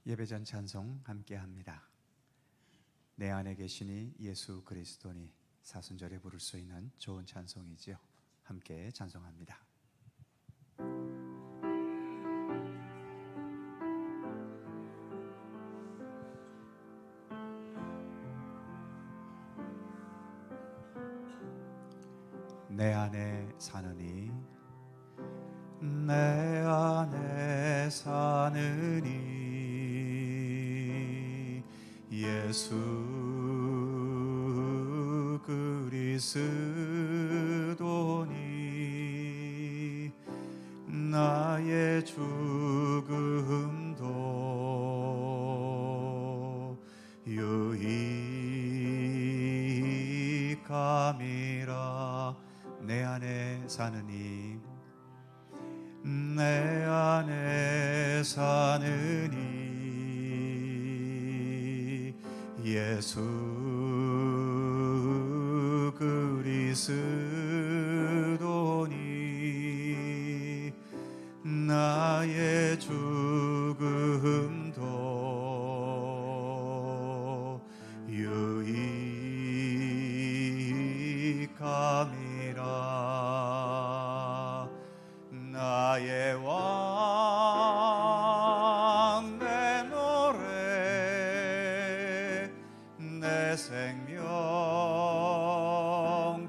예배전 찬송 함께합니다. 내 안에 계시니 예수 그리스도니 사순절에 부를 수 있는 좋은 찬송이지요. 함께 찬송합니다. 내 안에 사느니 내 안에 사느니 예수 그리스도니 나의 죽음도 유익함이라. 내 안에 사느니 내 안에 사느니 예수 그리스도니 나의 죽음도 유익함이라. 나의 왕 내 노래 내 생명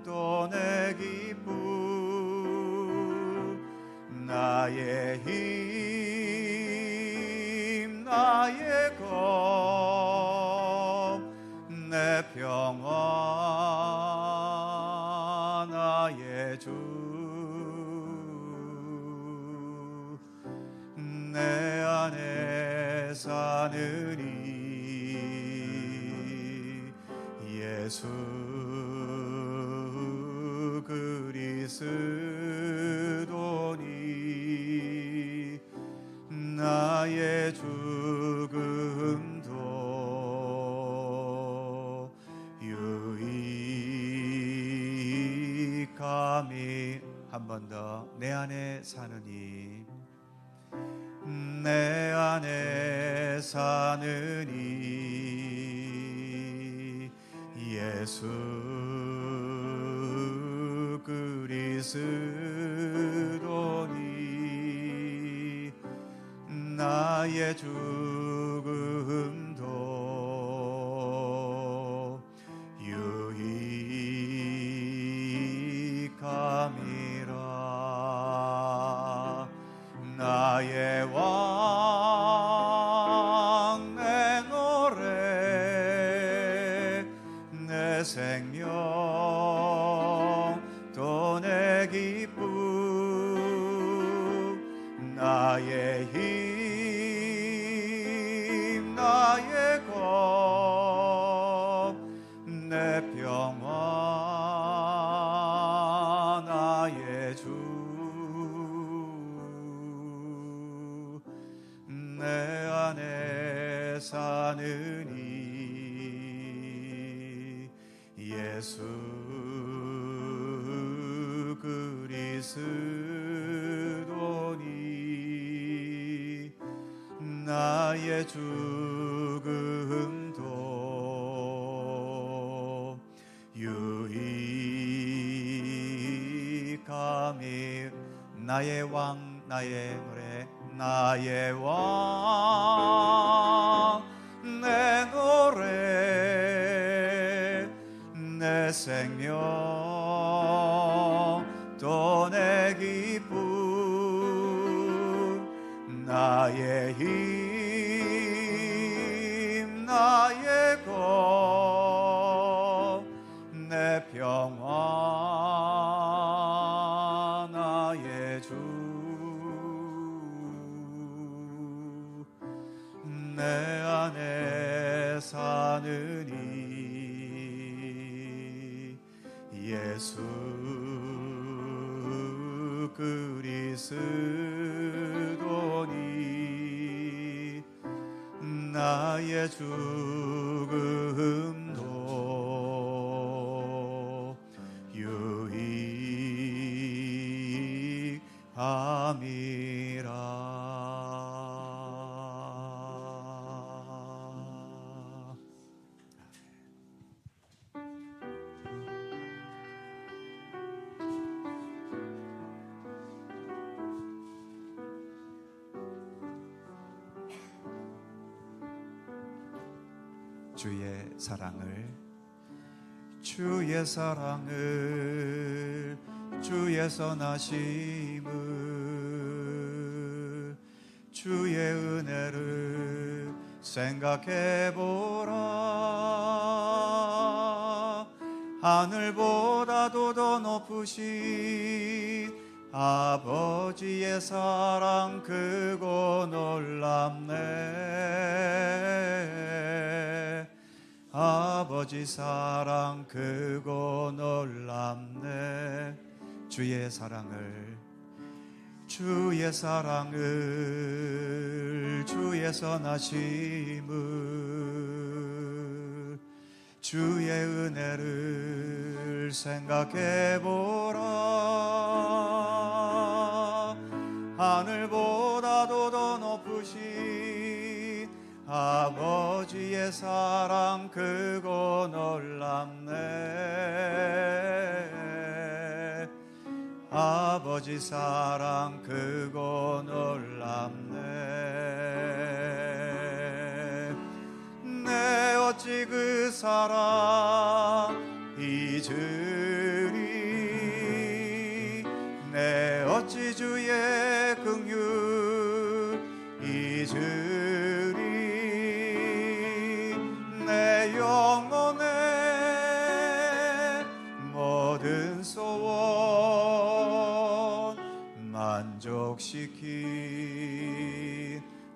또 내 기쁨 나의 힘 나의 겁 내 평화 나의 주 내 안에 사느니 예수 그리스도니 나의 죽음도 유익함이. 한 번 더. 내 안에 사느니 내 안에 사느니 예수 그리스도니 나의 죽음도 유익함이라. 나의 왕 내 노래 내 생명 또 내 기쁨 나의 힘 나의 겁 내 평화 나의 주 내 안에 사느니 예수 그리스도니 나의 죽음도 유익함이. 나의 왕 나의 노래 나의 왕 내 노래 내 생명 또 내 기쁨 나의 힘 나의 겁 내 평화 나의 주 내 안에 사느니 예수 그리스도니 나의 죽음도 유익함이라. 주의 사랑을, 주의 사랑을, 주의 선하심을, 주의 은혜를 생각해보라. 하늘보다도 더 높으신 아버지의 사랑 크고 놀랍네. 아버지 사랑 크고 놀랍네. 주의 사랑을, 주의 사랑을, 주의 선하심을, 주의 은혜를 생각해보라. 하늘보다도 더 높으신 아버지의 사랑 크고 놀랍네. 아버지 사랑 크고 놀랍네. 내 어찌 그 사랑 잊으리. 내 어찌 주의 긍휼 잊으리. 내 영혼의 모든 소원 만족시킨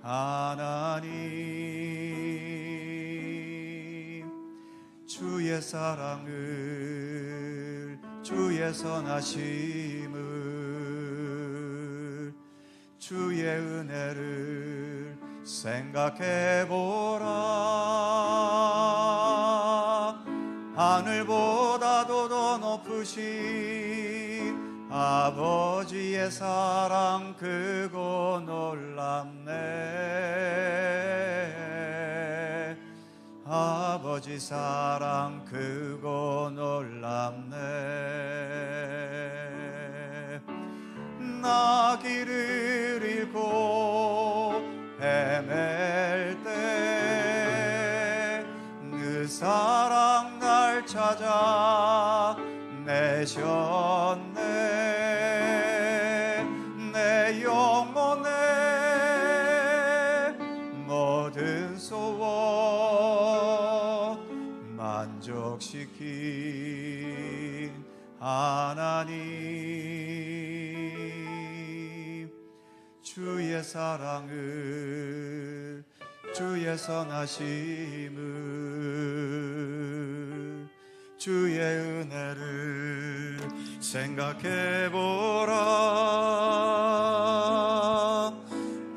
하나님. 주의 사랑을, 주의 선하심을, 주의 은혜를 생각해보라. 하늘보다도 더 높으신 아버지의 사랑 크고 놀랍네. 아버지 사랑 크고 놀랍네. 나 길을 잃고 헤맬 때 그 사랑 날 찾아 내셨네. 내 영혼의 모든 소원 만족시킨 하나님. 주의 사랑을, 주의 선하심을, 주의 은혜를 생각해보라.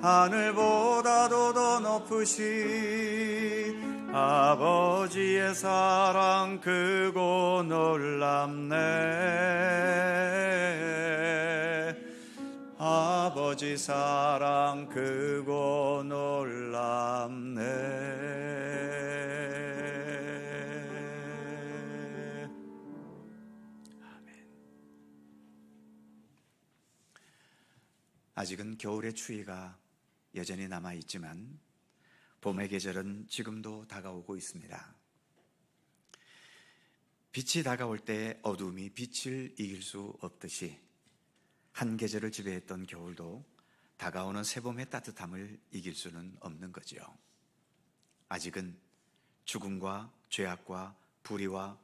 하늘보다도 더 높으신 아버지의 사랑 크고 놀랍네. 아버지 사랑 크고 놀랍네. 아직은 겨울의 추위가 여전히 남아있지만 봄의 계절은 지금도 다가오고 있습니다. 빛이 다가올 때 어둠이 빛을 이길 수 없듯이 한 계절을 지배했던 겨울도 다가오는 새봄의 따뜻함을 이길 수는 없는 거지요. 아직은 죽음과 죄악과 불의와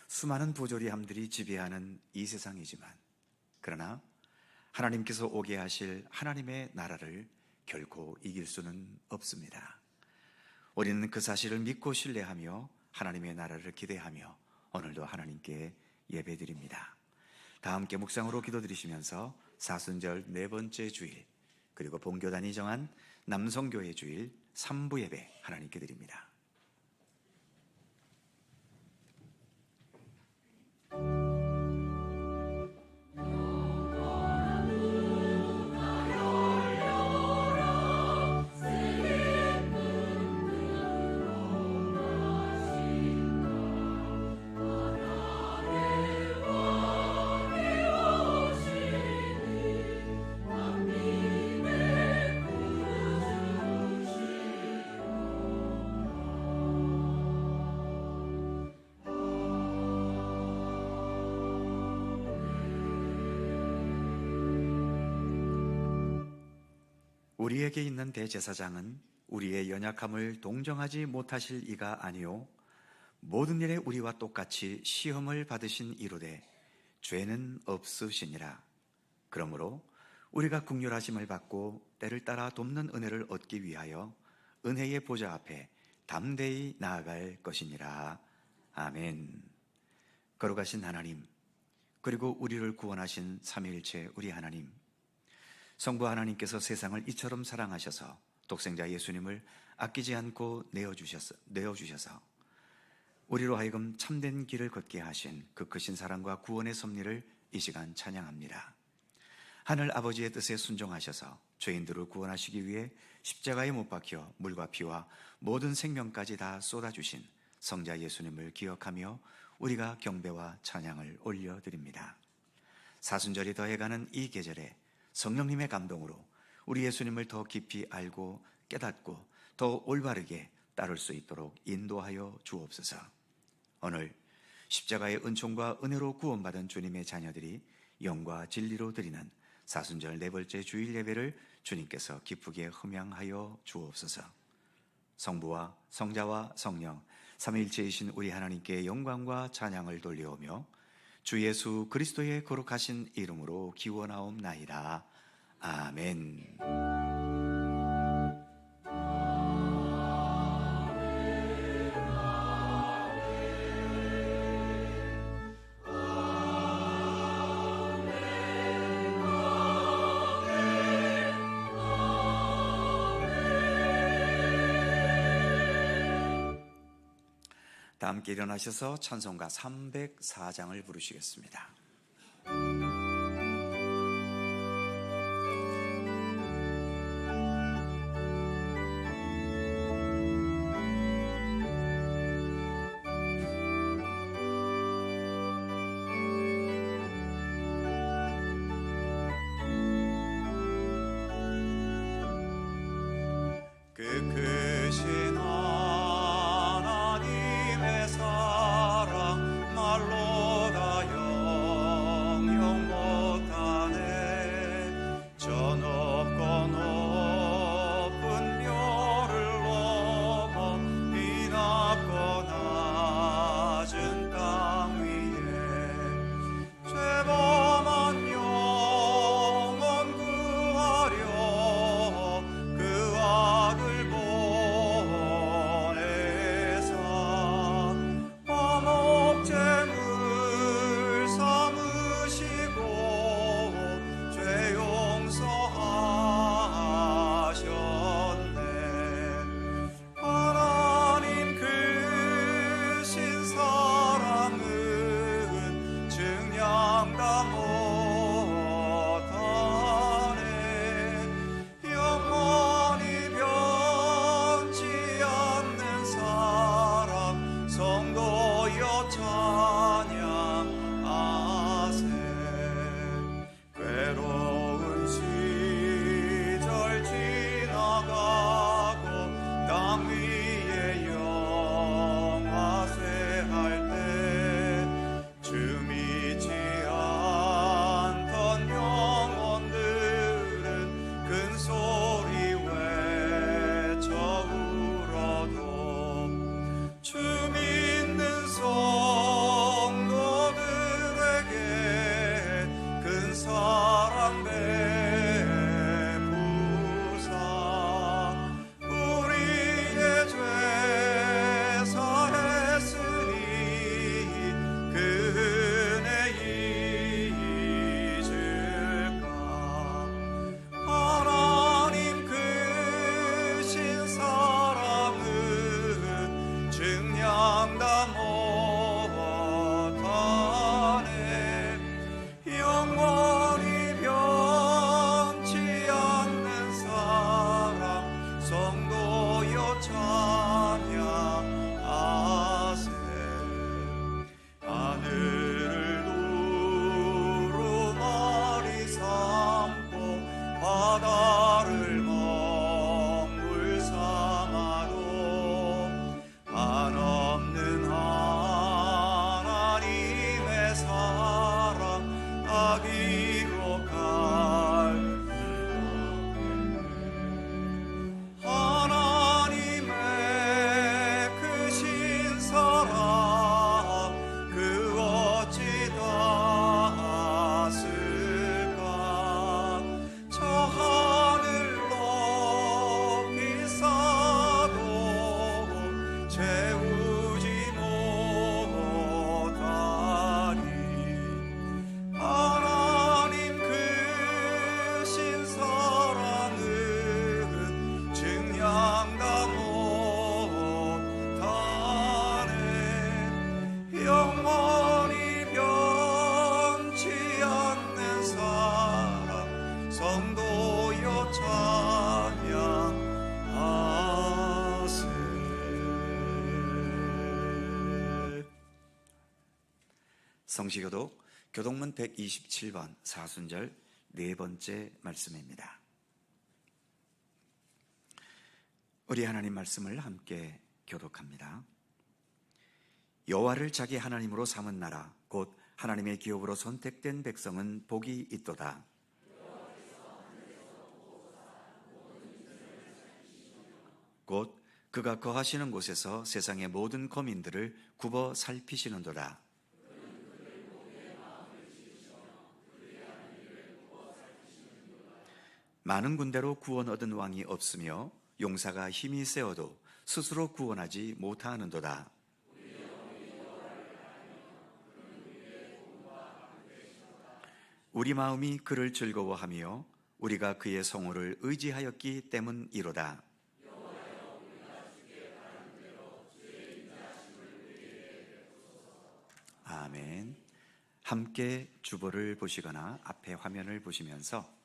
수많은 부조리함들이 지배하는 이 세상이지만, 그러나 하나님께서 오게 하실 하나님의 나라를 결코 이길 수는 없습니다. 우리는 그 사실을 믿고 신뢰하며 하나님의 나라를 기대하며 오늘도 하나님께 예배드립니다. 다 함께 묵상으로 기도드리시면서 사순절 네 번째 주일, 그리고 본교단이 정한 남성교회 주일 3부 예배 하나님께 드립니다. 우리에게 있는 대제사장은 우리의 연약함을 동정하지 못하실 이가 아니요 모든 일에 우리와 똑같이 시험을 받으신 이로되 죄는 없으시니라. 그러므로 우리가 긍휼하심을 받고 때를 따라 돕는 은혜를 얻기 위하여 은혜의 보좌 앞에 담대히 나아갈 것이니라. 아멘. 거룩하신 하나님, 그리고 우리를 구원하신 삼위일체 우리 하나님, 성부 하나님께서 세상을 이처럼 사랑하셔서 독생자 예수님을 아끼지 않고 내어주셔서 우리로 하여금 참된 길을 걷게 하신 그 크신 사랑과 구원의 섭리를 이 시간 찬양합니다. 하늘 아버지의 뜻에 순종하셔서 죄인들을 구원하시기 위해 십자가에 못 박혀 물과 피와 모든 생명까지 다 쏟아주신 성자 예수님을 기억하며 우리가 경배와 찬양을 올려드립니다. 사순절이 더해가는 이 계절에 성령님의 감동으로 우리 예수님을 더 깊이 알고 깨닫고 더 올바르게 따를 수 있도록 인도하여 주옵소서. 오늘 십자가의 은총과 은혜로 구원받은 주님의 자녀들이 영과 진리로 드리는 사순절 네 번째 주일 예배를 주님께서 기쁘게 흠양하여 주옵소서. 성부와 성자와 성령 삼위일체이신 우리 하나님께 영광과 찬양을 돌려오며 주 예수 그리스도의 거룩하신 이름으로 기원하옵나이다. 아멘. 다 함께 일어나셔서 찬송가 304장을 부르시겠습니다. 그 크신 하나님의 사랑 말로 다 영영 못하네. 저 높고 높은 별을 넘어 이 낮고 낮은 땅 위에 죄범한 영혼 구하려 그 아들 성시교독 교독문 127번 사순절 네 번째 말씀입니다. 우리 하나님 말씀을 함께 교독합니다. 여호와를 자기 하나님으로 삼은 나라 곧 하나님의 기업으로 선택된 백성은 복이 있도다. 곧 그가 거하시는 곳에서 세상의 모든 거민들을 굽어 살피시는도다. 많은 군대로 구원 얻은 왕이 없으며 용사가 힘이 세어도 스스로 구원하지 못하는도다. 우리 마음이 그를 즐거워하며 우리가 그의 성호를 의지하였기 때문이로다. 아멘. 함께 주보를 보시거나 앞에 화면을 보시면서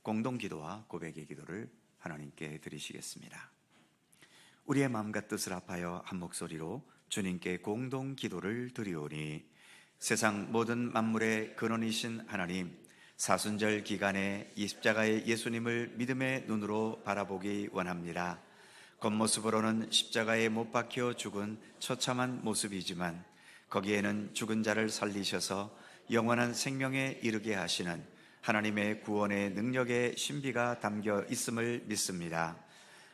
공동기도와 고백의 기도를 하나님께 드리시겠습니다. 우리의 마음과 뜻을 합하여 한 목소리로 주님께 공동기도를 드리오니 세상 모든 만물의 근원이신 하나님, 사순절 기간에 이 십자가의 예수님을 믿음의 눈으로 바라보기 원합니다. 겉모습으로는 십자가에 못 박혀 죽은 처참한 모습이지만 거기에는 죽은 자를 살리셔서 영원한 생명에 이르게 하시는 하나님의 구원의 능력의 신비가 담겨 있음을 믿습니다.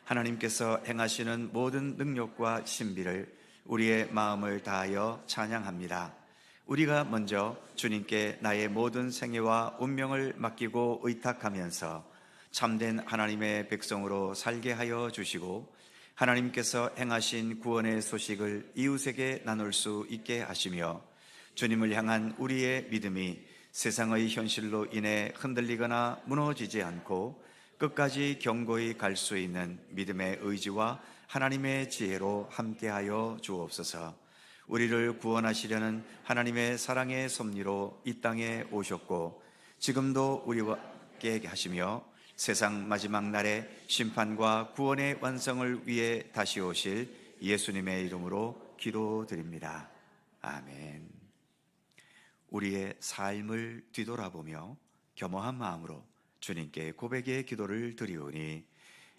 하나님께서 행하시는 모든 능력과 신비를 우리의 마음을 다하여 찬양합니다. 우리가 먼저 주님께 나의 모든 생애와 운명을 맡기고 의탁하면서 참된 하나님의 백성으로 살게 하여 주시고 하나님께서 행하신 구원의 소식을 이웃에게 나눌 수 있게 하시며 주님을 향한 우리의 믿음이 세상의 현실로 인해 흔들리거나 무너지지 않고 끝까지 견고히 갈 수 있는 믿음의 의지와 하나님의 지혜로 함께하여 주옵소서. 우리를 구원하시려는 하나님의 사랑의 섭리로 이 땅에 오셨고 지금도 우리와 함께 하시며 세상 마지막 날에 심판과 구원의 완성을 위해 다시 오실 예수님의 이름으로 기도드립니다. 아멘. 우리의 삶을 뒤돌아보며 겸허한 마음으로 주님께 고백의 기도를 드리오니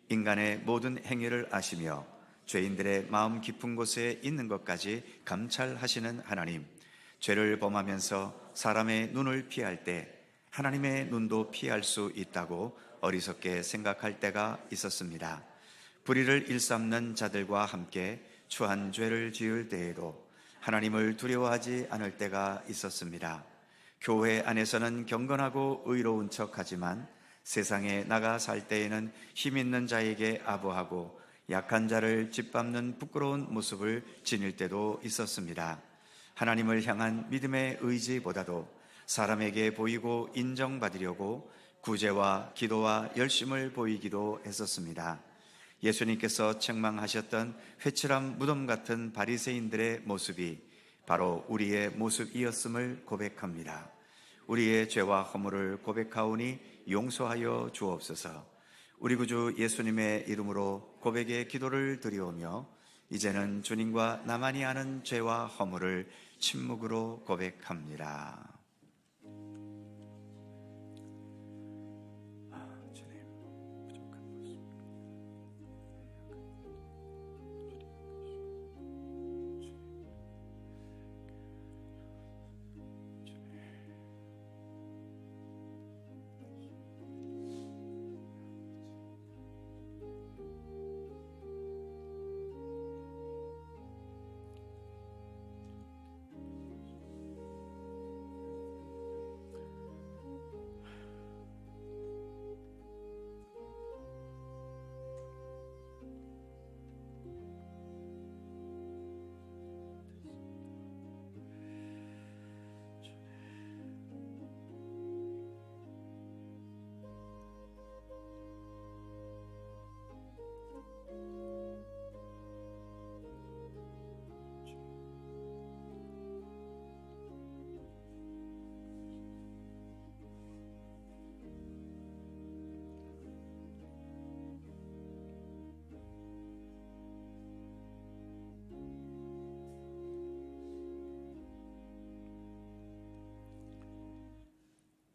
인간의 모든 행위를 아시며 죄인들의 마음 깊은 곳에 있는 것까지 감찰하시는 하나님, 죄를 범하면서 사람의 눈을 피할 때 하나님의 눈도 피할 수 있다고 어리석게 생각할 때가 있었습니다. 불의를 일삼는 자들과 함께 추한 죄를 지을 때에도 하나님을 두려워하지 않을 때가 있었습니다. 교회 안에서는 경건하고 의로운 척하지만 세상에 나가 살 때에는 힘 있는 자에게 아부하고 약한 자를 짓밟는 부끄러운 모습을 지닐 때도 있었습니다. 하나님을 향한 믿음의 의지보다도 사람에게 보이고 인정받으려고 구제와 기도와 열심을 보이기도 했었습니다. 예수님께서 책망하셨던 회칠한 무덤 같은 바리새인들의 모습이 바로 우리의 모습이었음을 고백합니다. 우리의 죄와 허물을 고백하오니 용서하여 주옵소서. 우리 구주 예수님의 이름으로 고백의 기도를 드리오며 이제는 주님과 나만이 아는 죄와 허물을 침묵으로 고백합니다.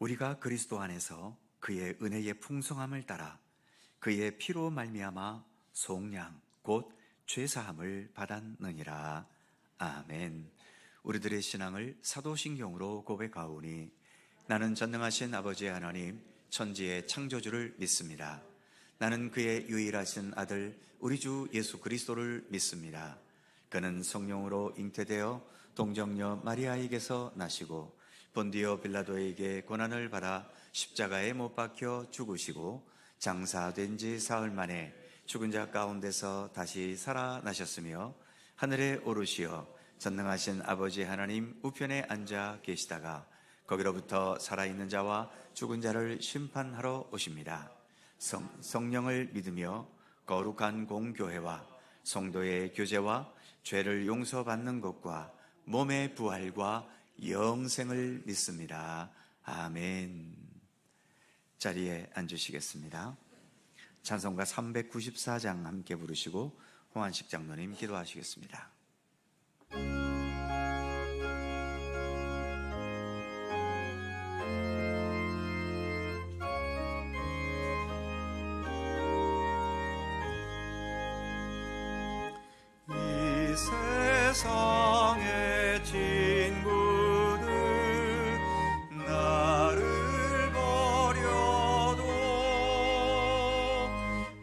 우리가 그리스도 안에서 그의 은혜의 풍성함을 따라 그의 피로 말미암아 속량 곧 죄사함을 받았느니라. 아멘. 우리들의 신앙을 사도신경으로 고백하오니 나는 전능하신 아버지 하나님 천지의 창조주를 믿습니다. 나는 그의 유일하신 아들 우리 주 예수 그리스도를 믿습니다. 그는 성령으로 잉태되어 동정녀 마리아에게서 나시고 본디오 빌라도에게 고난을 받아 십자가에 못 박혀 죽으시고 장사된 지 사흘 만에 죽은 자 가운데서 다시 살아나셨으며 하늘에 오르시어 전능하신 아버지 하나님 우편에 앉아 계시다가 거기로부터 살아있는 자와 죽은 자를 심판하러 오십니다. 성령을 믿으며 거룩한 공교회와 성도의 교제와 죄를 용서받는 것과 몸의 부활과 영생을 믿습니다. 아멘. 자리에 앉으시겠습니다. 찬송가 394장 함께 부르시고 홍한식 장로님 기도하시겠습니다. 이 세상의 친구들 나를 버려도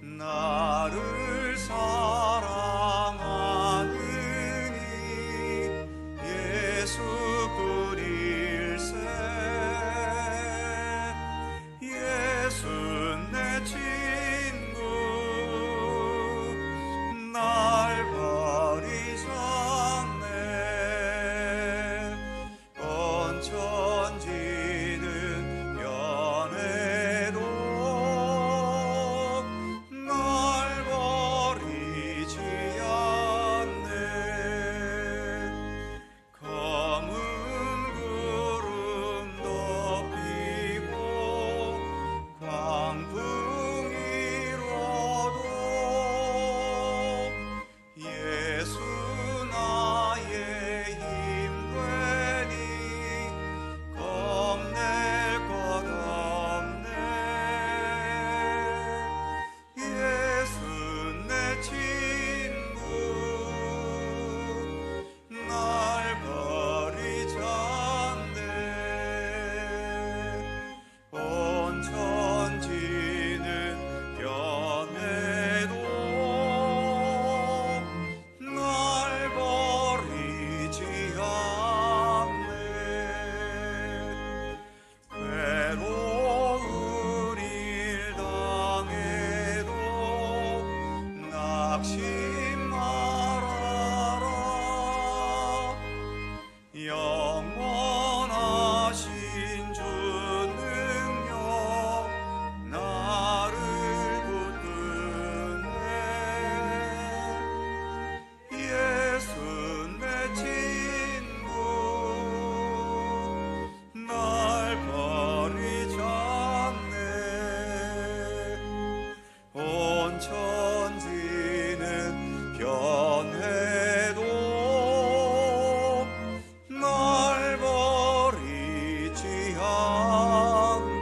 나를 사랑하느니 예수 그릴세. 예수 내 친구 날 버리지 않네. 온천지는 변해도 날 버리지 않네. 검은 구름 덮이고 광풍이 일어도 예수 나의 힘 되니 겁낼 것 없네. 예수 내 친구 날 버리지 않네. 온천지는 변해도 날 버리지 않네. 괴로운 일 당해도 낙심 말아라. 영원하신 주 능력 나를 붙드네. 예수 내 친구 날 버리지 않네. 온천지는 변해도 날 버리지 않네.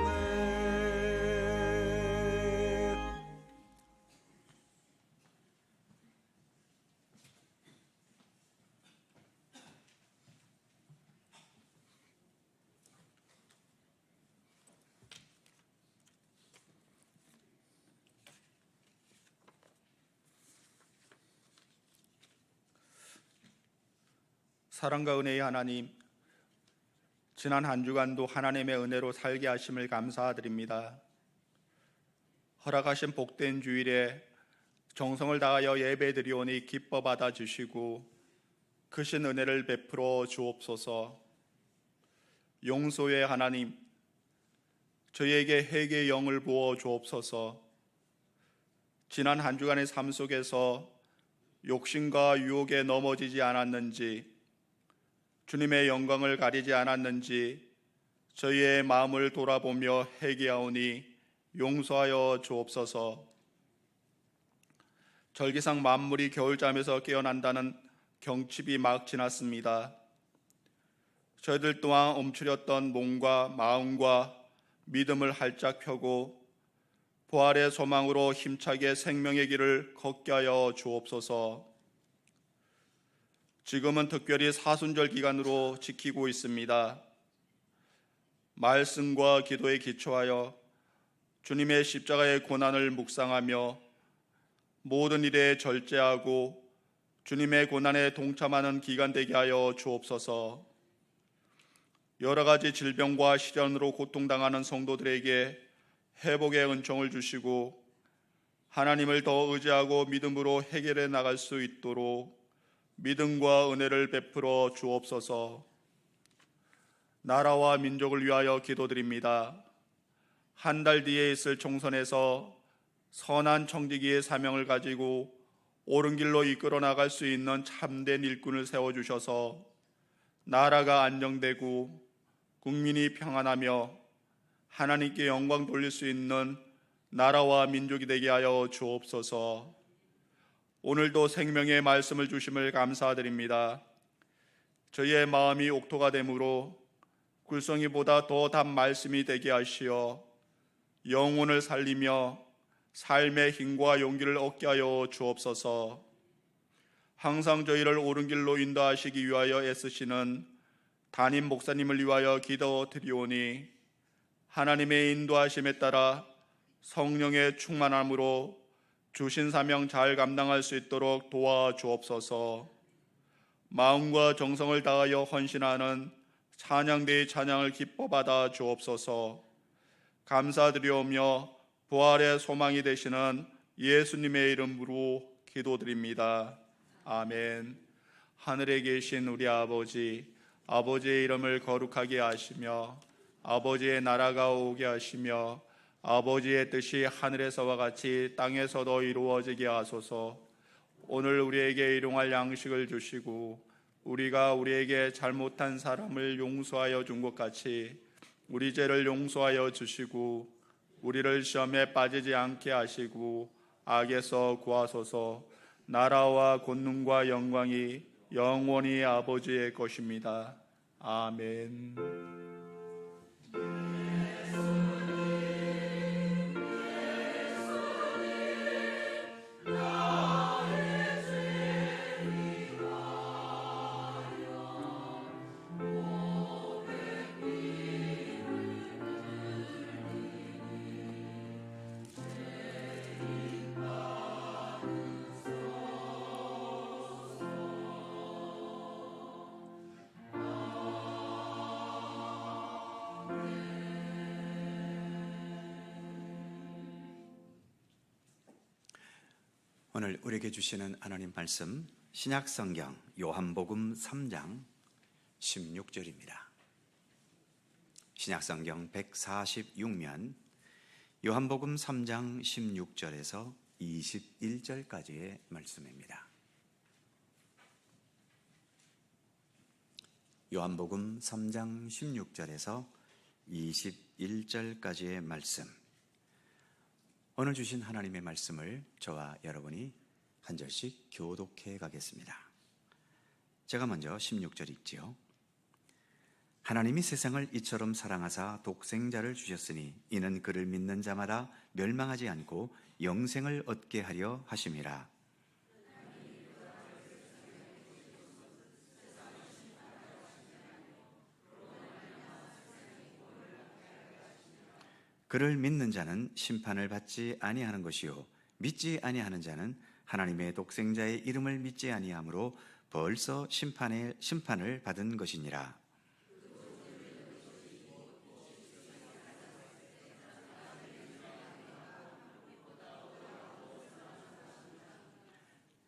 사랑과 은혜의 하나님, 지난 한 주간도 하나님의 은혜로 살게 하심을 감사드립니다. 허락하신 복된 주일에 정성을 다하여 예배드리오니 기뻐 받아주시고 크신 은혜를 베풀어 주옵소서. 용서의 하나님, 저희에게 회개의 영을 부어 주옵소서. 지난 한 주간의 삶 속에서 욕심과 유혹에 넘어지지 않았는지, 주님의 영광을 가리지 않았는지 저희의 마음을 돌아보며 회개하오니 용서하여 주옵소서. 절기상 만물이 겨울잠에서 깨어난다는 경칩이 막 지났습니다. 저희들 또한 움츠렸던 몸과 마음과 믿음을 활짝 펴고 부활의 소망으로 힘차게 생명의 길을 걷게 하여 주옵소서. 지금은 특별히 사순절 기간으로 지키고 있습니다. 말씀과 기도에 기초하여 주님의 십자가의 고난을 묵상하며 모든 일에 절제하고 주님의 고난에 동참하는 기간 되게 하여 주옵소서. 여러 가지 질병과 시련으로 고통당하는 성도들에게 회복의 은총을 주시고 하나님을 더 의지하고 믿음으로 해결해 나갈 수 있도록 믿음과 은혜를 베풀어 주옵소서. 나라와 민족을 위하여 기도드립니다. 한 달 뒤에 있을 총선에서 선한 청지기의 사명을 가지고 옳은 길로 이끌어 나갈 수 있는 참된 일꾼을 세워주셔서 나라가 안정되고 국민이 평안하며 하나님께 영광 돌릴 수 있는 나라와 민족이 되게 하여 주옵소서. 오늘도 생명의 말씀을 주심을 감사드립니다. 저희의 마음이 옥토가 되므로 굴성이보다 더 단 말씀이 되게 하시어 영혼을 살리며 삶의 힘과 용기를 얻게 하여 주옵소서. 항상 저희를 옳은 길로 인도하시기 위하여 애쓰시는 담임 목사님을 위하여 기도드리오니 하나님의 인도하심에 따라 성령의 충만함으로 주신 사명 잘 감당할 수 있도록 도와주옵소서. 마음과 정성을 다하여 헌신하는 찬양대의 찬양을 기뻐 받아 주옵소서. 감사드리오며 부활의 소망이 되시는 예수님의 이름으로 기도드립니다. 아멘. 하늘에 계신 우리 아버지, 아버지의 이름을 거룩하게 하시며 아버지의 나라가 오게 하시며 아버지의 뜻이 하늘에서와 같이 땅에서도 이루어지게 하소서. 오늘 우리에게 일용할 양식을 주시고 우리가 우리에게 잘못한 사람을 용서하여 준 것 같이 우리 죄를 용서하여 주시고 우리를 시험에 빠지지 않게 하시고 악에서 구하소서. 나라와 권능과 영광이 영원히 아버지의 것입니다. 아멘. 오늘 우리에게 주시는 하나님 말씀 신약성경 요한복음 3장 16절입니다. 신약성경 146면 요한복음 3장 16절에서 21절까지의 말씀입니다. 요한복음 3장 16절에서 21절까지의 말씀, 오늘 주신 하나님의 말씀을 저와 여러분이 한 절씩 교독해 가겠습니다. 제가 먼저 16절 읽지요. 하나님이 세상을 이처럼 사랑하사 독생자를 주셨으니 이는 그를 믿는 자마다 멸망하지 않고 영생을 얻게 하려 하심이라. 그를 믿는 자는 심판을 받지 아니하는 것이요 믿지 아니하는 자는 하나님의 독생자의 이름을 믿지 아니하므로 벌써 심판을 받은 것이니라.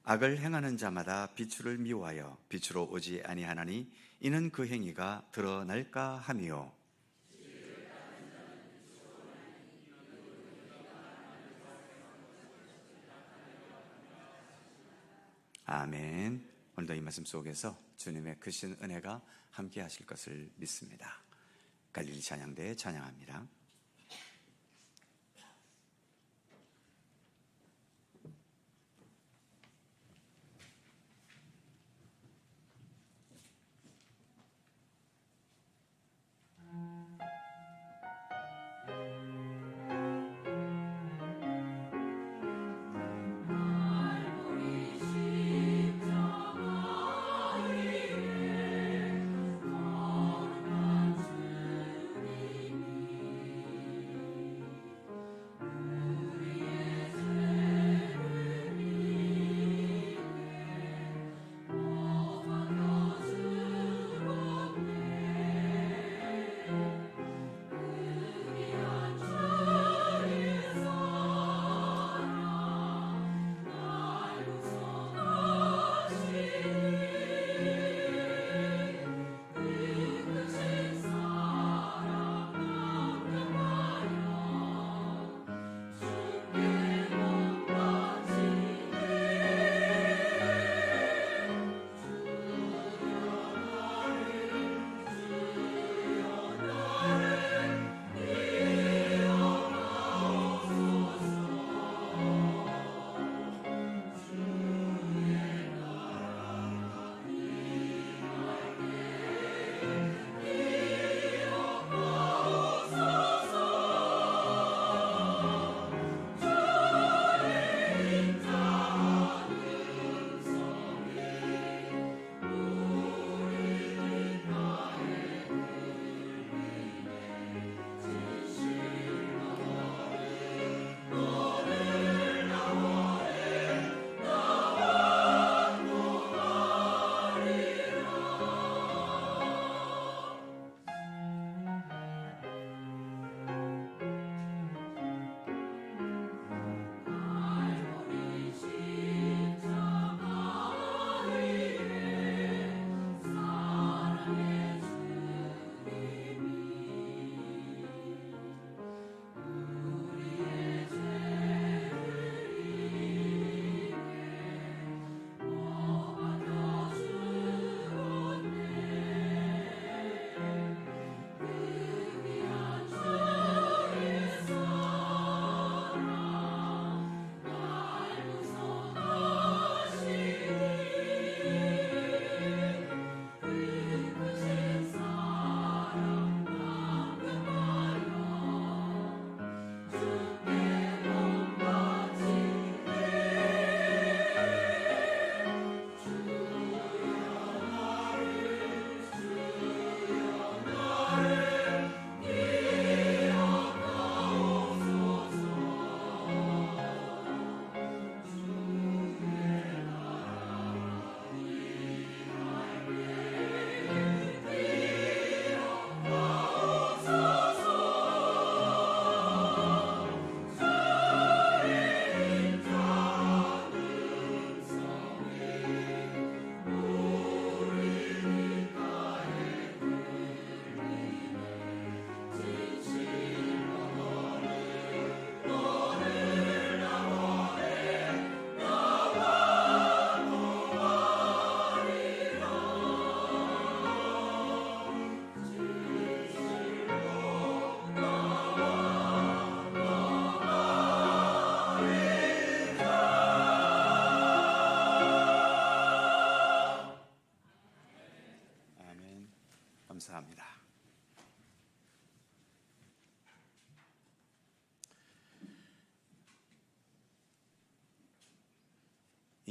악을 행하는 자마다 비추를 미워하여 빛으로 오지 아니하나니 이는 그 행위가 드러날까 함이요. 아멘. 오늘도 이 말씀 속에서 주님의 크신 은혜가 함께 하실 것을 믿습니다. 갈릴리 찬양대 찬양합니다.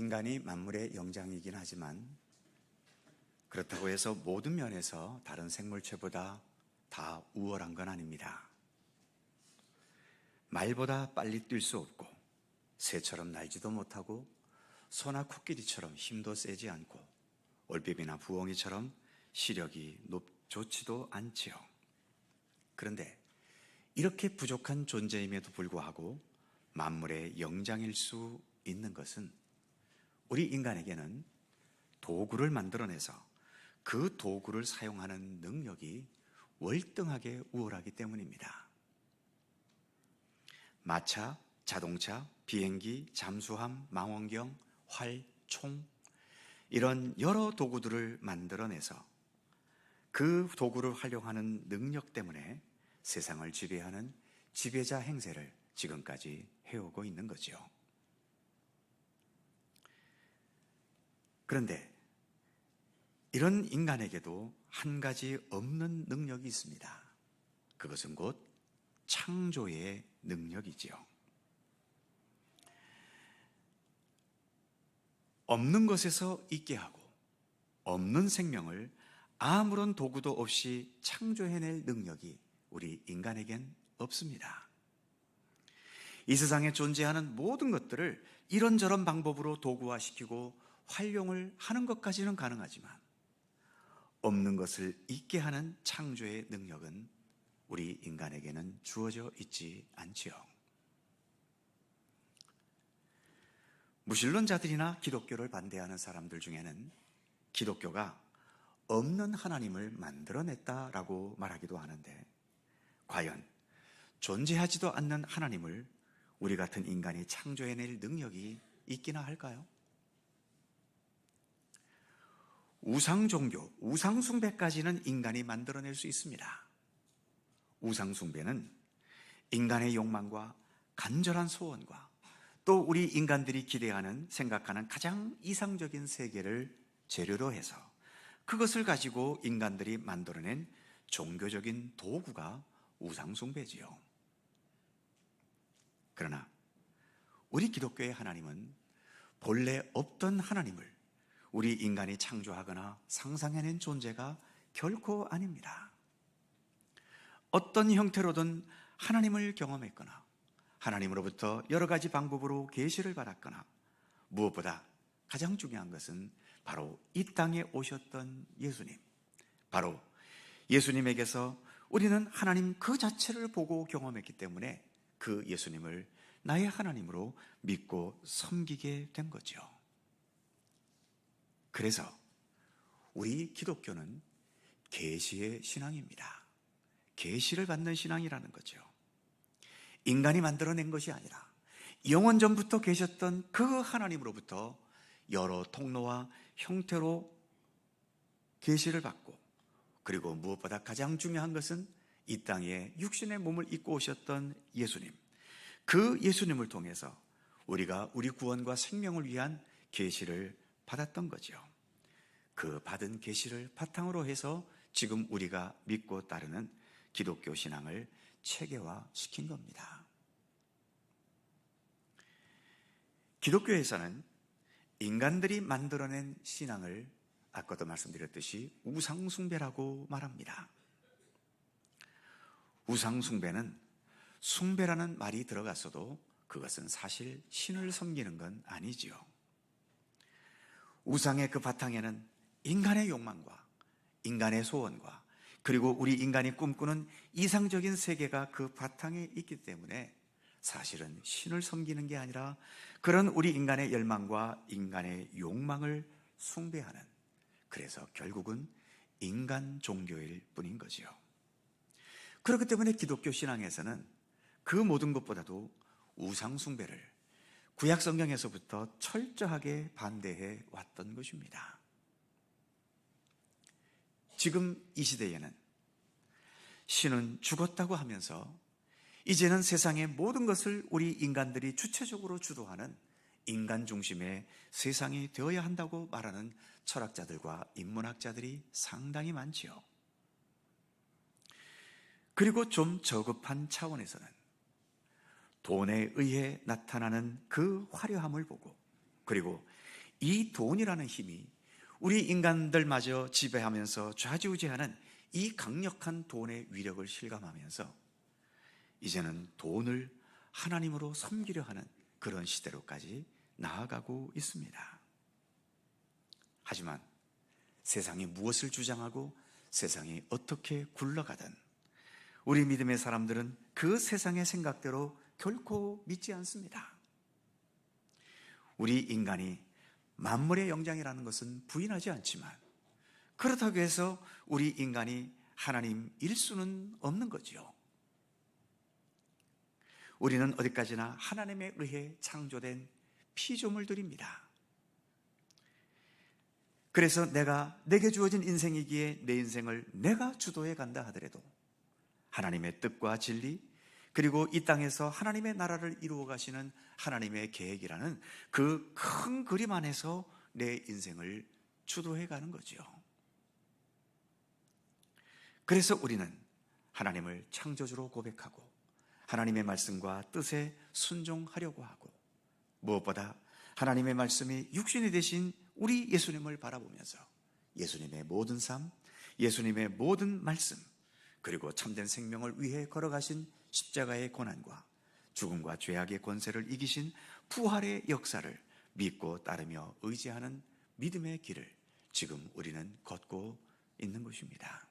인간이 만물의 영장이긴 하지만 그렇다고 해서 모든 면에서 다른 생물체보다 다 우월한 건 아닙니다. 말보다 빨리 뛸 수 없고 새처럼 날지도 못하고 소나 코끼리처럼 힘도 세지 않고 올빼미나 부엉이처럼 시력이 좋지도 않지요. 그런데 이렇게 부족한 존재임에도 불구하고 만물의 영장일 수 있는 것은 우리 인간에게는 도구를 만들어내서 그 도구를 사용하는 능력이 월등하게 우월하기 때문입니다. 마차, 자동차, 비행기, 잠수함, 망원경, 활, 총 이런 여러 도구들을 만들어내서 그 도구를 활용하는 능력 때문에 세상을 지배하는 지배자 행세를 지금까지 해오고 있는 거죠. 그런데 이런 인간에게도 한 가지 없는 능력이 있습니다. 그것은 곧 창조의 능력이지요. 없는 것에서 있게 하고 없는 생명을 아무런 도구도 없이 창조해낼 능력이 우리 인간에겐 없습니다. 이 세상에 존재하는 모든 것들을 이런저런 방법으로 도구화시키고 활용을 하는 것까지는 가능하지만 없는 것을 있게 하는 창조의 능력은 우리 인간에게는 주어져 있지 않지요. 무신론자들이나 기독교를 반대하는 사람들 중에는 기독교가 없는 하나님을 만들어냈다라고 말하기도 하는데 과연 존재하지도 않는 하나님을 우리 같은 인간이 창조해낼 능력이 있기나 할까요? 우상 종교, 우상 숭배까지는 인간이 만들어낼 수 있습니다. 우상 숭배는 인간의 욕망과 간절한 소원과 또 우리 인간들이 기대하는 생각하는 가장 이상적인 세계를 재료로 해서 그것을 가지고 인간들이 만들어낸 종교적인 도구가 우상 숭배지요. 그러나 우리 기독교의 하나님은 본래 없던 하나님을 우리 인간이 창조하거나 상상해낸 존재가 결코 아닙니다. 어떤 형태로든 하나님을 경험했거나 하나님으로부터 여러 가지 방법으로 계시를 받았거나 무엇보다 가장 중요한 것은 바로 이 땅에 오셨던 예수님, 바로 예수님에게서 우리는 하나님 그 자체를 보고 경험했기 때문에 그 예수님을 나의 하나님으로 믿고 섬기게 된 거죠. 그래서 우리 기독교는 계시의 신앙입니다. 계시를 받는 신앙이라는 거죠. 인간이 만들어낸 것이 아니라 영원 전부터 계셨던 그 하나님으로부터 여러 통로와 형태로 계시를 받고 그리고 무엇보다 가장 중요한 것은 이 땅에 육신의 몸을 입고 오셨던 예수님, 그 예수님을 통해서 우리가 우리 구원과 생명을 위한 계시를 받았던 거죠. 그 받은 계시를 바탕으로 해서 지금 우리가 믿고 따르는 기독교 신앙을 체계화시킨 겁니다. 기독교에서는 인간들이 만들어낸 신앙을 아까도 말씀드렸듯이 우상숭배라고 말합니다. 우상숭배는 숭배라는 말이 들어갔어도 그것은 사실 신을 섬기는 건 아니지요. 우상의 그 바탕에는 인간의 욕망과 인간의 소원과 그리고 우리 인간이 꿈꾸는 이상적인 세계가 그 바탕에 있기 때문에 사실은 신을 섬기는 게 아니라 그런 우리 인간의 열망과 인간의 욕망을 숭배하는, 그래서 결국은 인간 종교일 뿐인 거지요. 그렇기 때문에 기독교 신앙에서는 그 모든 것보다도 우상 숭배를 구약 성경에서부터 철저하게 반대해 왔던 것입니다. 지금 이 시대에는 신은 죽었다고 하면서 이제는 세상의 모든 것을 우리 인간들이 주체적으로 주도하는 인간 중심의 세상이 되어야 한다고 말하는 철학자들과 인문학자들이 상당히 많지요. 그리고 좀 저급한 차원에서는 돈에 의해 나타나는 그 화려함을 보고 그리고 이 돈이라는 힘이 우리 인간들마저 지배하면서 좌지우지하는 이 강력한 돈의 위력을 실감하면서 이제는 돈을 하나님으로 섬기려 하는 그런 시대로까지 나아가고 있습니다. 하지만 세상이 무엇을 주장하고 세상이 어떻게 굴러가든 우리 믿음의 사람들은 그 세상의 생각대로 결코 믿지 않습니다. 우리 인간이 만물의 영장이라는 것은 부인하지 않지만 그렇다고 해서 우리 인간이 하나님일 수는 없는 거지요. 우리는 어디까지나 하나님에 의해 창조된 피조물들입니다. 그래서 내게 주어진 인생이기에 내 인생을 내가 주도해 간다 하더라도 하나님의 뜻과 진리, 그리고 이 땅에서 하나님의 나라를 이루어 가시는 하나님의 계획이라는 그 큰 그림 안에서 내 인생을 주도해 가는 거죠. 그래서 우리는 하나님을 창조주로 고백하고 하나님의 말씀과 뜻에 순종하려고 하고 무엇보다 하나님의 말씀이 육신이 되신 우리 예수님을 바라보면서 예수님의 모든 삶, 예수님의 모든 말씀, 그리고 참된 생명을 위해 걸어가신 십자가의 고난과 죽음과 죄악의 권세를 이기신 부활의 역사를 믿고 따르며 의지하는 믿음의 길을 지금 우리는 걷고 있는 것입니다.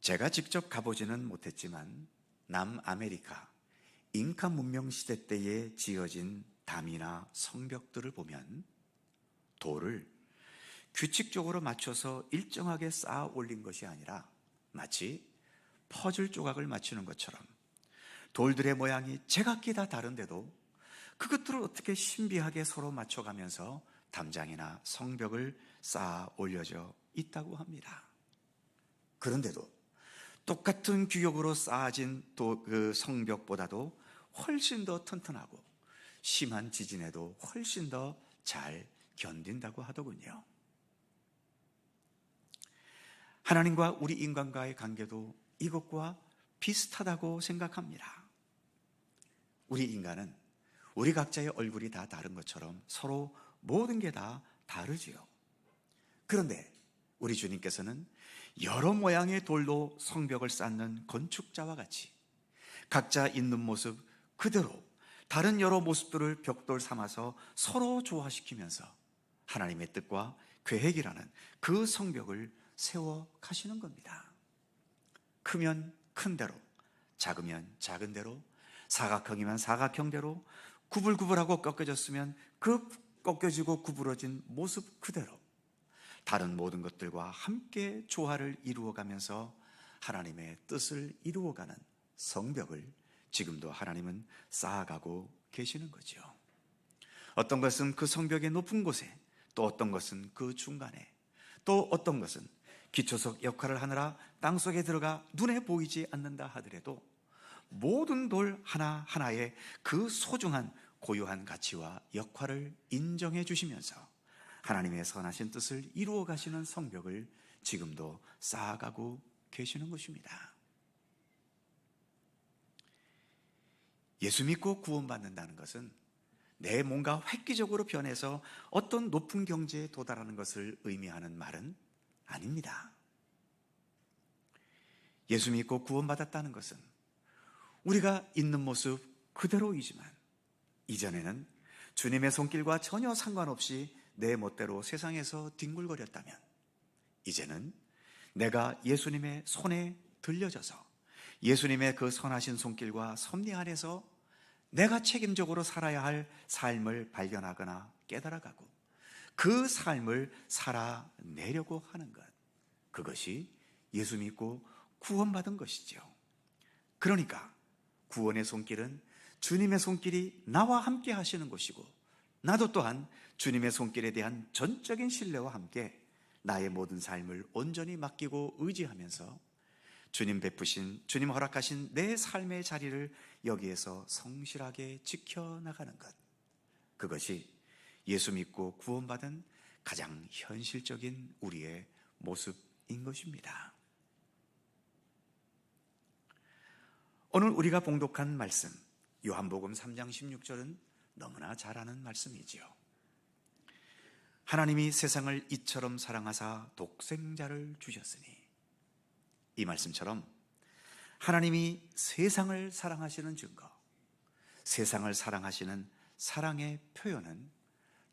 제가 직접 가보지는 못했지만 남아메리카 잉카 문명 시대 때에 지어진 담이나 성벽들을 보면 돌을 규칙적으로 맞춰서 일정하게 쌓아 올린 것이 아니라 마치 퍼즐 조각을 맞추는 것처럼 돌들의 모양이 제각기 다 다른데도 그것들을 어떻게 신비하게 서로 맞춰가면서 담장이나 성벽을 쌓아 올려져 있다고 합니다. 그런데도 똑같은 규격으로 쌓아진 그 성벽보다도 훨씬 더 튼튼하고 심한 지진에도 훨씬 더 잘 견딘다고 하더군요. 하나님과 우리 인간과의 관계도 이것과 비슷하다고 생각합니다. 우리 인간은 우리 각자의 얼굴이 다 다른 것처럼 서로 모든 게 다 다르지요. 그런데 우리 주님께서는 여러 모양의 돌로 성벽을 쌓는 건축자와 같이 각자 있는 모습 그대로 다른 여러 모습들을 벽돌 삼아서 서로 조화시키면서 하나님의 뜻과 계획이라는 그 성벽을 세워 가시는 겁니다. 크면 큰 대로, 작으면 작은 대로, 사각형이면 사각형대로, 구불구불하고 꺾여졌으면 그 꺾여지고 구부러진 모습 그대로 다른 모든 것들과 함께 조화를 이루어가면서 하나님의 뜻을 이루어가는 성벽을 지금도 하나님은 쌓아가고 계시는 거죠. 어떤 것은 그 성벽의 높은 곳에, 또 어떤 것은 그 중간에, 또 어떤 것은 기초석 역할을 하느라 땅속에 들어가 눈에 보이지 않는다 하더라도 모든 돌 하나하나에 그 소중한 고유한 가치와 역할을 인정해 주시면서 하나님의 선하신 뜻을 이루어 가시는 성벽을 지금도 쌓아가고 계시는 것입니다. 예수 믿고 구원받는다는 것은 내 뭔가 획기적으로 변해서 어떤 높은 경지에 도달하는 것을 의미하는 말은 아닙니다. 예수 믿고 구원받았다는 것은 우리가 있는 모습 그대로이지만 이전에는 주님의 손길과 전혀 상관없이 내 멋대로 세상에서 뒹굴거렸다면 이제는 내가 예수님의 손에 들려져서 예수님의 그 선하신 손길과 섭리 안에서 내가 책임적으로 살아야 할 삶을 발견하거나 깨달아가고 그 삶을 살아내려고 하는 것, 그것이 예수 믿고 구원받은 것이죠. 그러니까 구원의 손길은 주님의 손길이 나와 함께 하시는 것이고 나도 또한 주님의 손길에 대한 전적인 신뢰와 함께 나의 모든 삶을 온전히 맡기고 의지하면서 주님 베푸신, 주님 허락하신 내 삶의 자리를 여기에서 성실하게 지켜나가는 것, 그것이 예수 믿고 구원받은 가장 현실적인 우리의 모습인 것입니다. 오늘 우리가 봉독한 말씀, 요한복음 3장 16절은 너무나 잘 아는 말씀이지요. 하나님이 세상을 이처럼 사랑하사 독생자를 주셨으니, 이 말씀처럼 하나님이 세상을 사랑하시는 증거, 세상을 사랑하시는 사랑의 표현은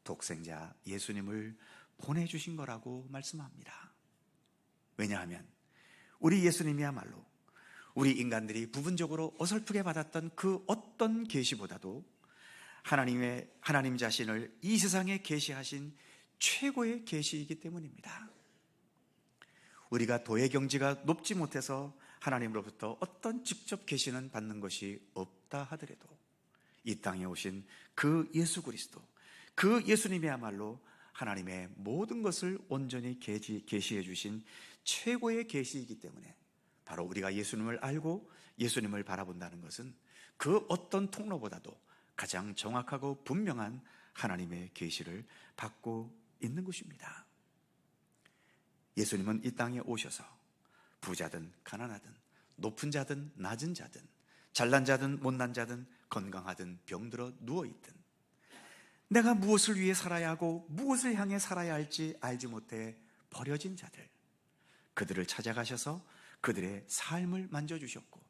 독생자 예수님을 보내주신 거라고 말씀합니다. 왜냐하면 우리 예수님이야말로 우리 인간들이 부분적으로 어설프게 받았던 그 어떤 계시보다도 하나님 자신을 이 세상에 계시하신 최고의 계시이기 때문입니다. 우리가 도의 경지가 높지 못해서 하나님으로부터 어떤 직접 계시는 받는 것이 없다 하더라도 이 땅에 오신 그 예수 그리스도, 그 예수님이야말로 하나님의 모든 것을 온전히 계시해 주신 최고의 계시이기 때문에 바로 우리가 예수님을 알고 예수님을 바라본다는 것은 그 어떤 통로보다도 가장 정확하고 분명한 하나님의 계시를 받고 있는 것입니다. 예수님은 이 땅에 오셔서 부자든 가난하든 높은 자든 낮은 자든 잘난 자든 못난 자든 건강하든 병들어 누워있든 내가 무엇을 위해 살아야 하고 무엇을 향해 살아야 할지 알지 못해 버려진 자들, 그들을 찾아가셔서 그들의 삶을 만져주셨고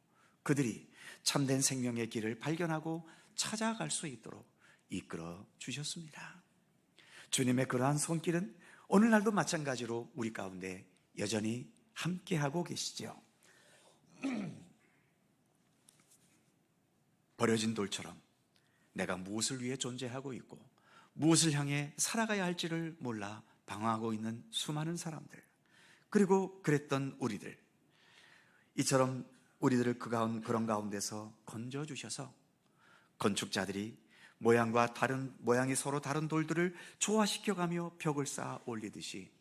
그들이 참된 생명의 길을 발견하고 찾아갈 수 있도록 이끌어 주셨습니다. 주님의 그러한 손길은 오늘날도 마찬가지로 우리 가운데 여전히 함께하고 계시죠. 버려진 돌처럼 내가 무엇을 위해 존재하고 있고 무엇을 향해 살아가야 할지를 몰라 방황하고 있는 수많은 사람들, 그리고 그랬던 우리들, 이처럼 우리들을 그런 가운데서 건져주셔서 건축자들이 모양이 서로 다른 돌들을 조화시켜가며 벽을 쌓아 올리듯이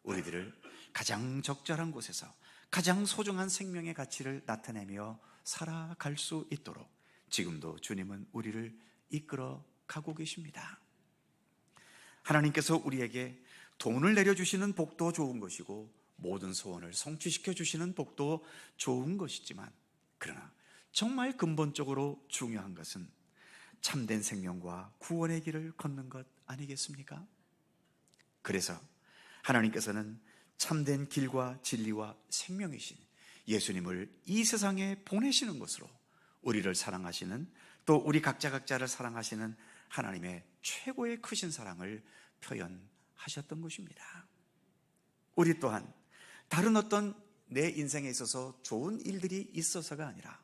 우리들을 가장 적절한 곳에서 가장 소중한 생명의 가치를 나타내며 살아갈 수 있도록 지금도 주님은 우리를 이끌어 가고 계십니다. 하나님께서 우리에게 돈을 내려주시는 복도 좋은 것이고 모든 소원을 성취시켜 주시는 복도 좋은 것이지만, 그러나 정말 근본적으로 중요한 것은 참된 생명과 구원의 길을 걷는 것 아니겠습니까? 그래서 하나님께서는 참된 길과 진리와 생명이신 예수님을 이 세상에 보내시는 것으로 우리를 사랑하시는, 또 우리 각자를 사랑하시는 하나님의 최고의 크신 사랑을 표현하셨던 것입니다. 우리 또한 다른 어떤 내 인생에 있어서 좋은 일들이 있어서가 아니라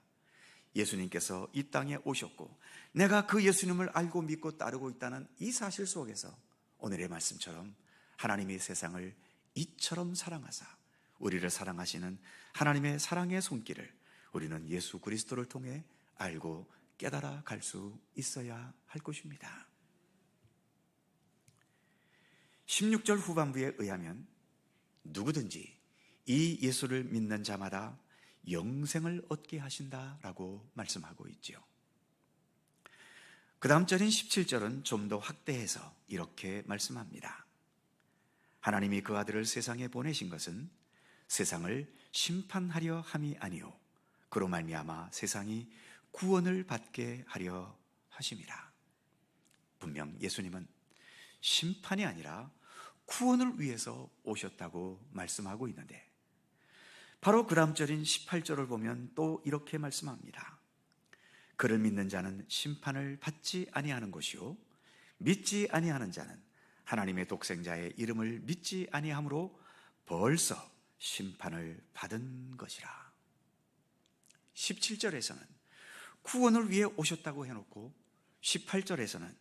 예수님께서 이 땅에 오셨고 내가 그 예수님을 알고 믿고 따르고 있다는 이 사실 속에서 오늘의 말씀처럼 하나님이 세상을 이처럼 사랑하사 우리를 사랑하시는 하나님의 사랑의 손길을 우리는 예수 그리스도를 통해 알고 깨달아 갈 수 있어야 할 것입니다. 16절 후반부에 의하면 누구든지 이 예수를 믿는 자마다 영생을 얻게 하신다라고 말씀하고 있지요. 그 다음 절인 17절은 좀 더 확대해서 이렇게 말씀합니다. 하나님이 그 아들을 세상에 보내신 것은 세상을 심판하려 함이 아니요 그로 말미암아 세상이 구원을 받게 하려 하심이라. 분명 예수님은 심판이 아니라 구원을 위해서 오셨다고 말씀하고 있는데, 바로 그 다음 절인 18절을 보면 또 이렇게 말씀합니다. 그를 믿는 자는 심판을 받지 아니하는 것이요 믿지 아니하는 자는 하나님의 독생자의 이름을 믿지 아니함으로 벌써 심판을 받은 것이라. 17절에서는 구원을 위해 오셨다고 해놓고 18절에서는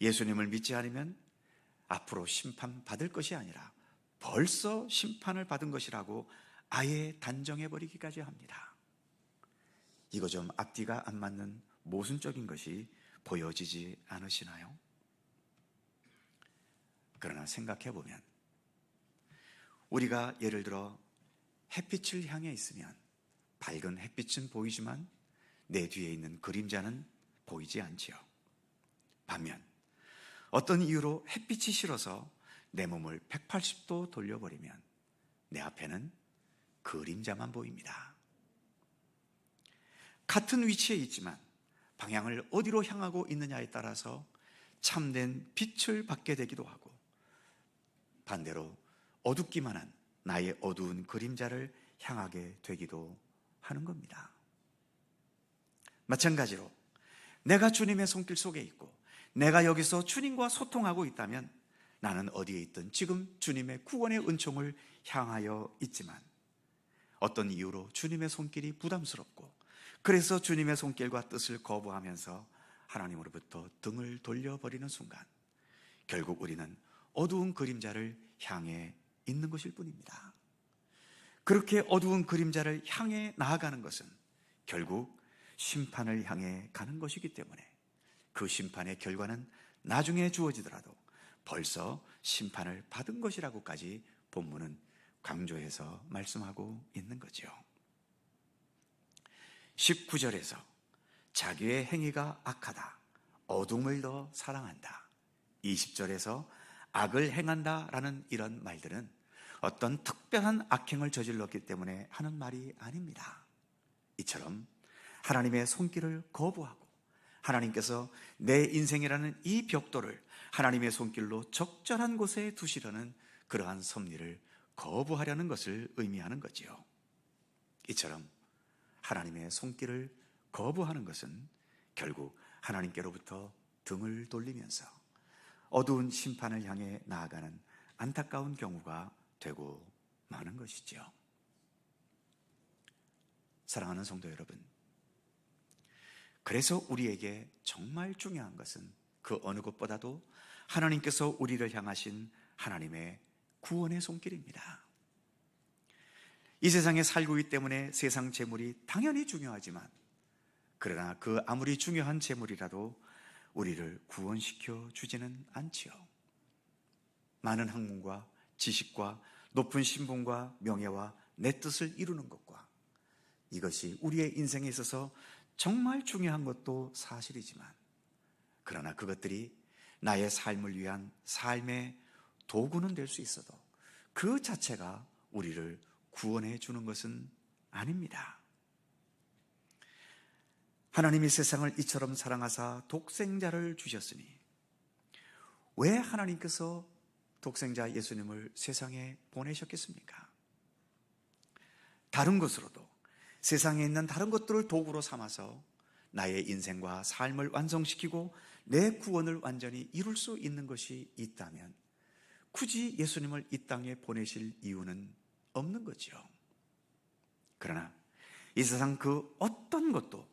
예수님을 믿지 않으면 앞으로 심판받을 것이 아니라 벌써 심판을 받은 것이라고 아예 단정해버리기까지 합니다. 이거 좀 앞뒤가 안 맞는 모순적인 것이 보여지지 않으시나요? 그러나 생각해보면 우리가 예를 들어 햇빛을 향해 있으면 밝은 햇빛은 보이지만 내 뒤에 있는 그림자는 보이지 않지요. 반면 어떤 이유로 햇빛이 싫어서 내 몸을 180도 돌려버리면 내 앞에는 그림자만 보입니다. 같은 위치에 있지만 방향을 어디로 향하고 있느냐에 따라서 참된 빛을 받게 되기도 하고, 반대로 어둡기만 한 나의 어두운 그림자를 향하게 되기도 하는 겁니다. 마찬가지로 내가 주님의 손길 속에 있고 내가 여기서 주님과 소통하고 있다면 나는 어디에 있든 지금 주님의 구원의 은총을 향하여 있지만, 어떤 이유로 주님의 손길이 부담스럽고 그래서 주님의 손길과 뜻을 거부하면서 하나님으로부터 등을 돌려버리는 순간 결국 우리는 어두운 그림자를 향해 있는 것일 뿐입니다. 그렇게 어두운 그림자를 향해 나아가는 것은 결국 심판을 향해 가는 것이기 때문에 그 심판의 결과는 나중에 주어지더라도 벌써 심판을 받은 것이라고까지 본문은 강조해서 말씀하고 있는 거죠. 19절에서 자기의 행위가 악하다, 어둠을 더 사랑한다, 20절에서 악을 행한다라는 이런 말들은 어떤 특별한 악행을 저질렀기 때문에 하는 말이 아닙니다. 이처럼 하나님의 손길을 거부하고 하나님께서 내 인생이라는 이 벽돌을 하나님의 손길로 적절한 곳에 두시려는 그러한 섭리를 거부하려는 것을 의미하는 거지요. 이처럼 하나님의 손길을 거부하는 것은 결국 하나님께로부터 등을 돌리면서 어두운 심판을 향해 나아가는 안타까운 경우가 되고 마는 것이죠. 사랑하는 성도 여러분, 그래서 우리에게 정말 중요한 것은 그 어느 것보다도 하나님께서 우리를 향하신 하나님의 구원의 손길입니다. 이 세상에 살고 있기 때문에 세상 재물이 당연히 중요하지만, 그러나 그 아무리 중요한 재물이라도 우리를 구원시켜 주지는 않지요. 많은 학문과 지식과 높은 신분과 명예와 내 뜻을 이루는 것과, 이것이 우리의 인생에 있어서 정말 중요한 것도 사실이지만, 그러나 그것들이 나의 삶을 위한 삶의 도구는 될 수 있어도 그 자체가 우리를 구원해 주는 것은 아닙니다. 하나님이 세상을 이처럼 사랑하사 독생자를 주셨으니, 왜 하나님께서 독생자 예수님을 세상에 보내셨겠습니까? 다른 것으로도, 세상에 있는 다른 것들을 도구로 삼아서 나의 인생과 삶을 완성시키고 내 구원을 완전히 이룰 수 있는 것이 있다면 굳이 예수님을 이 땅에 보내실 이유는 없는 거지요. 그러나 이 세상 그 어떤 것도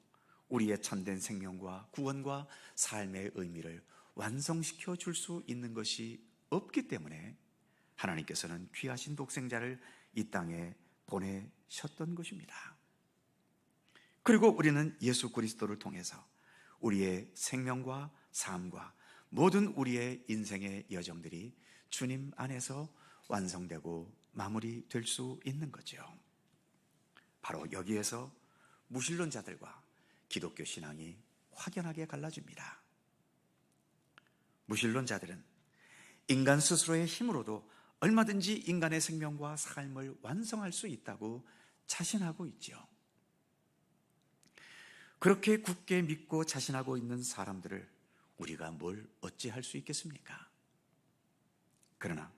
우리의 참된 생명과 구원과 삶의 의미를 완성시켜 줄 수 있는 것이 없기 때문에 하나님께서는 귀하신 독생자를 이 땅에 보내셨던 것입니다. 그리고 우리는 예수 그리스도를 통해서 우리의 생명과 삶과 모든 우리의 인생의 여정들이 주님 안에서 완성되고 마무리될 수 있는 거죠. 바로 여기에서 무신론자들과 기독교 신앙이 확연하게 갈라집니다. 무신론자들은 인간 스스로의 힘으로도 얼마든지 인간의 생명과 삶을 완성할 수 있다고 자신하고 있죠. 그렇게 굳게 믿고 자신하고 있는 사람들을 우리가 뭘 어찌할 수 있겠습니까? 그러나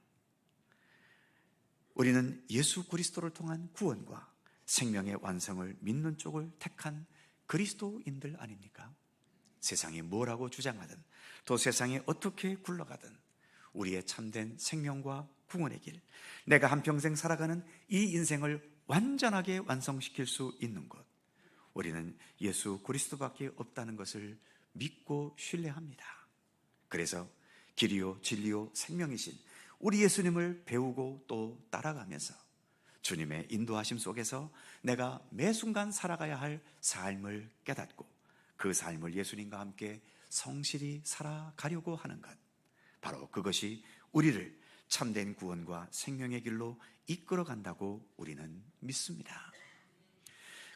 우리는 예수 그리스도를 통한 구원과 생명의 완성을 믿는 쪽을 택한 그리스도인들 아닙니까? 세상이 뭐라고 주장하든, 또 세상이 어떻게 굴러가든 우리의 참된 생명과 구원의 길, 내가 한평생 살아가는 이 인생을 완전하게 완성시킬 수 있는 것, 우리는 예수 그리스도밖에 없다는 것을 믿고 신뢰합니다. 그래서 길이요 진리요 생명이신 우리 예수님을 배우고 또 따라가면서 주님의 인도하심 속에서 내가 매 순간 살아가야 할 삶을 깨닫고 그 삶을 예수님과 함께 성실히 살아가려고 하는 것, 바로 그것이 우리를 참된 구원과 생명의 길로 이끌어간다고 우리는 믿습니다.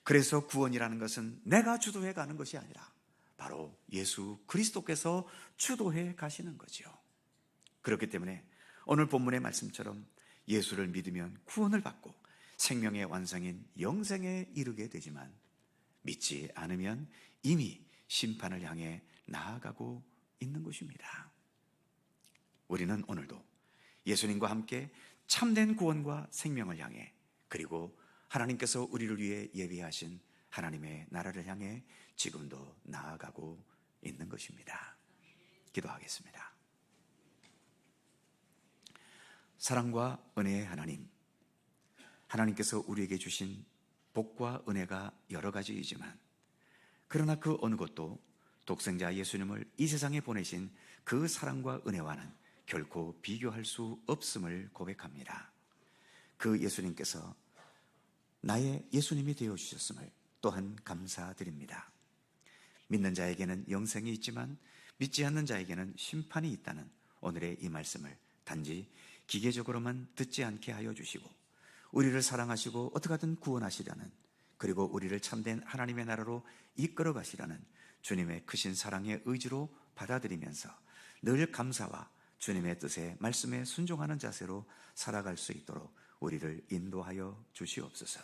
그래서 구원이라는 것은 내가 주도해 가는 것이 아니라 바로 예수 그리스도께서 주도해 가시는 거죠. 그렇기 때문에 오늘 본문의 말씀처럼 예수를 믿으면 구원을 받고 생명의 완성인 영생에 이르게 되지만, 믿지 않으면 이미 심판을 향해 나아가고 있는 것입니다. 우리는 오늘도 예수님과 함께 참된 구원과 생명을 향해, 그리고 하나님께서 우리를 위해 예비하신 하나님의 나라를 향해 지금도 나아가고 있는 것입니다. 기도하겠습니다. 사랑과 은혜의 하나님, 하나님께서 우리에게 주신 복과 은혜가 여러 가지이지만, 그러나 그 어느 것도 독생자 예수님을 이 세상에 보내신 그 사랑과 은혜와는 결코 비교할 수 없음을 고백합니다. 그 예수님께서 나의 예수님이 되어주셨음을 또한 감사드립니다. 믿는 자에게는 영생이 있지만 믿지 않는 자에게는 심판이 있다는 오늘의 이 말씀을 단지 기계적으로만 듣지 않게 하여 주시고, 우리를 사랑하시고 어떻게 하든 구원하시려는, 그리고 우리를 참된 하나님의 나라로 이끌어 가시려는 주님의 크신 사랑의 의지로 받아들이면서 늘 감사와 주님의 뜻에 말씀에 순종하는 자세로 살아갈 수 있도록 우리를 인도하여 주시옵소서.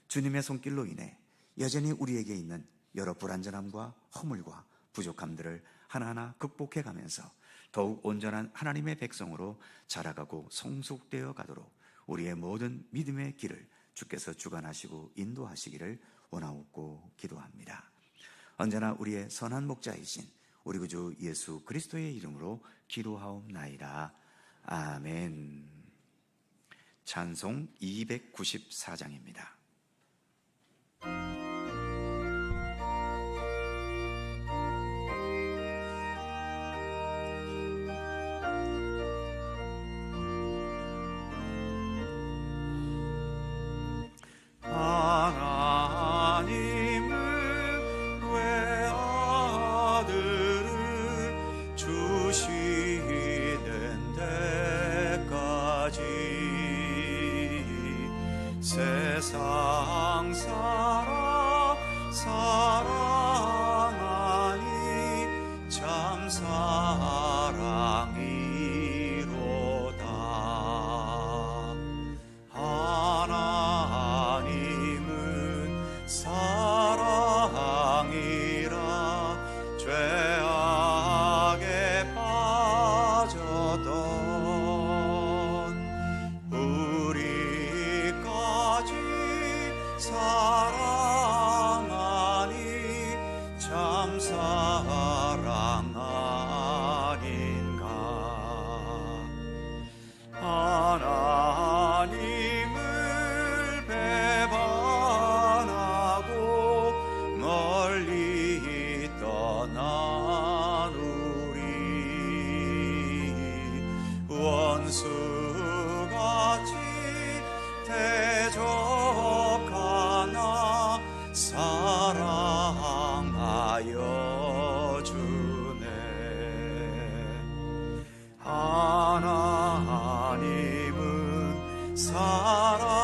주님의 손길로 인해 여전히 우리에게 있는 여러 불완전함과 허물과 부족함들을 하나하나 극복해 가면서 더욱 온전한 하나님의 백성으로 자라가고 성숙되어 가도록 우리의 모든 믿음의 길을 주께서 주관하시고 인도하시기를 원하옵고 기도합니다. 언제나 우리의 선한 목자이신 우리 구주 예수 그리스도의 이름으로 기도하옵나이다. 아멘. 찬송 294장입니다. 세상 사랑하니 참 사랑이로다. 하나님은 사랑이라 죄악에 빠졌던 사랑하니 참 사랑 아닌가. 하나님을 배반하고 멀리 떠난 우리 원수같이 대적하나 사랑하여 주네. 하나님은 사랑이라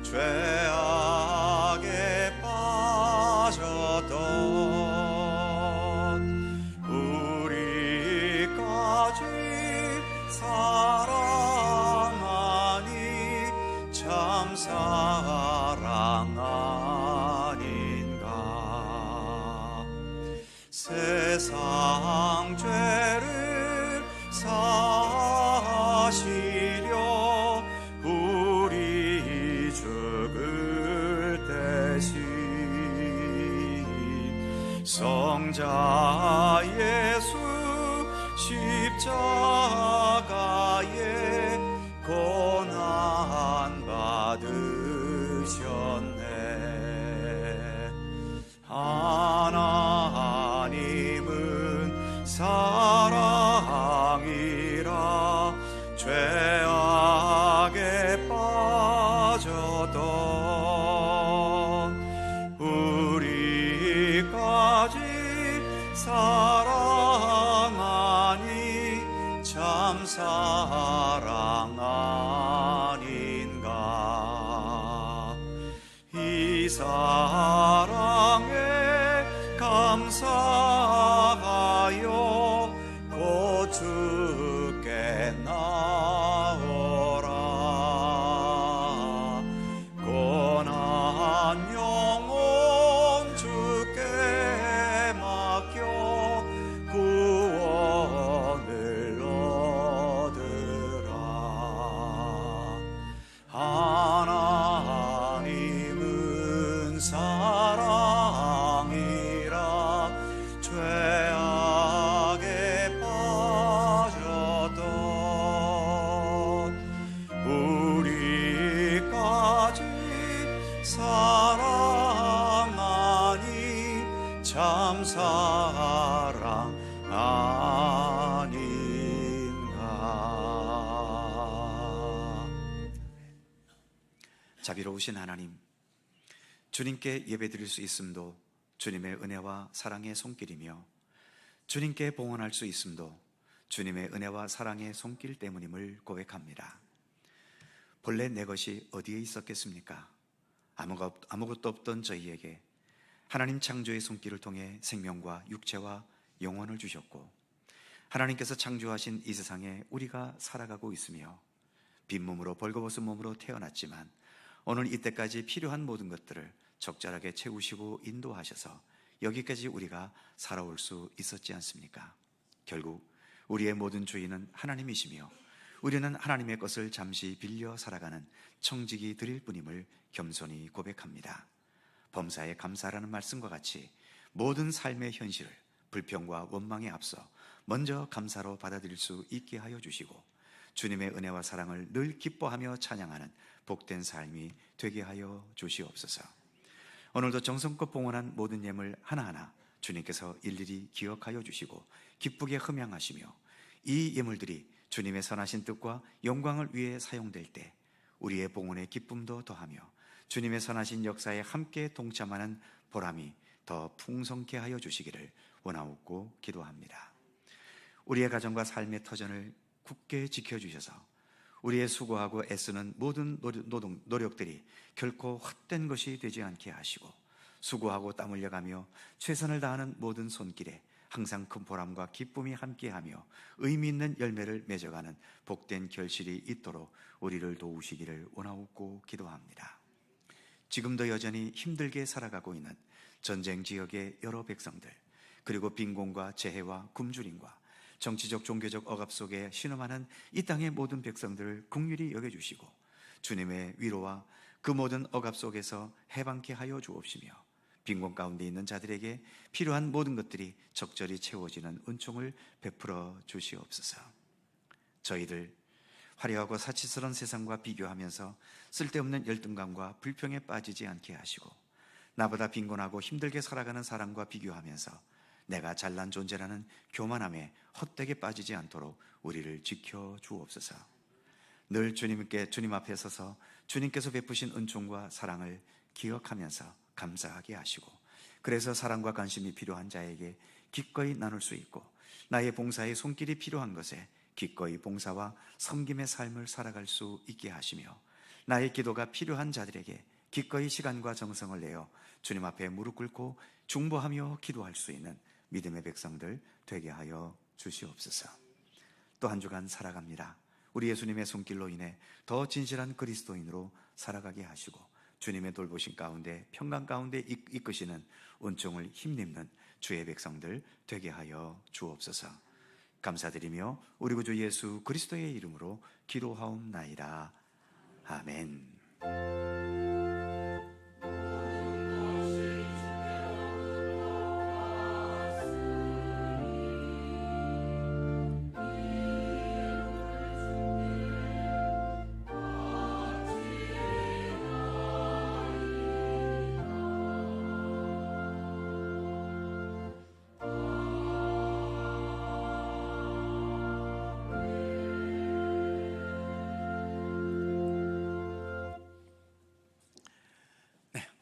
죄악에 빠졌던 우리까지 사랑하니 참 사랑 아닌가. 세상 죄를 사시려 우리 죽을 대신 성자 예수 십자가에 고난 받으셨네. 하나님은 사랑이라 죄악에 빠졌던 우리까지 사랑하니 참 사랑 아닌가. 이 사랑에 감사하여 곧 주께 나오라. 고난 영혼 사랑이라 죄악에 빠졌던 우리까지 사랑하니 참 사랑 아닌가. 자비로우신 하나님, 주님께 예배드릴 수 있음도 주님의 은혜와 사랑의 손길이며 주님께 봉헌할 수 있음도 주님의 은혜와 사랑의 손길 때문임을 고백합니다. 본래 내 것이 어디에 있었겠습니까? 아무것도 없던 저희에게 하나님 창조의 손길을 통해 생명과 육체와 영혼을 주셨고, 하나님께서 창조하신 이 세상에 우리가 살아가고 있으며 빈몸으로 벌거벗은 몸으로 태어났지만 오늘 이때까지 필요한 모든 것들을 적절하게 채우시고 인도하셔서 여기까지 우리가 살아올 수 있었지 않습니까? 결국 우리의 모든 주인은 하나님이시며 우리는 하나님의 것을 잠시 빌려 살아가는 청지기 드릴 뿐임을 겸손히 고백합니다. 범사에 감사라는 말씀과 같이 모든 삶의 현실을 불평과 원망에 앞서 먼저 감사로 받아들일 수 있게 하여 주시고 주님의 은혜와 사랑을 늘 기뻐하며 찬양하는 복된 삶이 되게 하여 주시옵소서. 오늘도 정성껏 봉헌한 모든 예물 하나하나 주님께서 일일이 기억하여 주시고 기쁘게 흠양하시며 이 예물들이 주님의 선하신 뜻과 영광을 위해 사용될 때 우리의 봉헌의 기쁨도 더하며 주님의 선하신 역사에 함께 동참하는 보람이 더 풍성케 하여 주시기를 원하옵고 기도합니다. 우리의 가정과 삶의 터전을 굳게 지켜주셔서 우리의 수고하고 애쓰는 모든 노력들이 결코 헛된 것이 되지 않게 하시고 수고하고 땀 흘려가며 최선을 다하는 모든 손길에 항상 큰 보람과 기쁨이 함께하며 의미 있는 열매를 맺어가는 복된 결실이 있도록 우리를 도우시기를 원하옵고 기도합니다. 지금도 여전히 힘들게 살아가고 있는 전쟁 지역의 여러 백성들, 그리고 빈곤과 재해와 굶주림과 정치적 종교적 억압 속에 신음하는 이 땅의 모든 백성들을 긍휼히 여겨주시고 주님의 위로와 그 모든 억압 속에서 해방케 하여 주옵시며 빈곤 가운데 있는 자들에게 필요한 모든 것들이 적절히 채워지는 은총을 베풀어 주시옵소서. 저희들 화려하고 사치스러운 세상과 비교하면서 쓸데없는 열등감과 불평에 빠지지 않게 하시고 나보다 빈곤하고 힘들게 살아가는 사람과 비교하면서 내가 잘난 존재라는 교만함에 헛되게 빠지지 않도록 우리를 지켜 주옵소서. 늘 주님 앞에 서서 주님께서 베푸신 은총과 사랑을 기억하면서 감사하게 하시고 그래서 사랑과 관심이 필요한 자에게 기꺼이 나눌 수 있고 나의 봉사의 손길이 필요한 것에 기꺼이 봉사와 섬김의 삶을 살아갈 수 있게 하시며 나의 기도가 필요한 자들에게 기꺼이 시간과 정성을 내어 주님 앞에 무릎 꿇고 중보하며 기도할 수 있는 믿음의 백성들 되게 하여 주시옵소서. 또 한 주간 살아갑니다. 우리 예수님의 손길로 인해 더 진실한 그리스도인으로 살아가게 하시고 주님의 돌보심 가운데 평강 가운데 이끄시는 은총을 힘입는 주의 백성들 되게 하여 주옵소서. 감사드리며 우리 구주 예수 그리스도의 이름으로 기도하옵나이다. 아멘.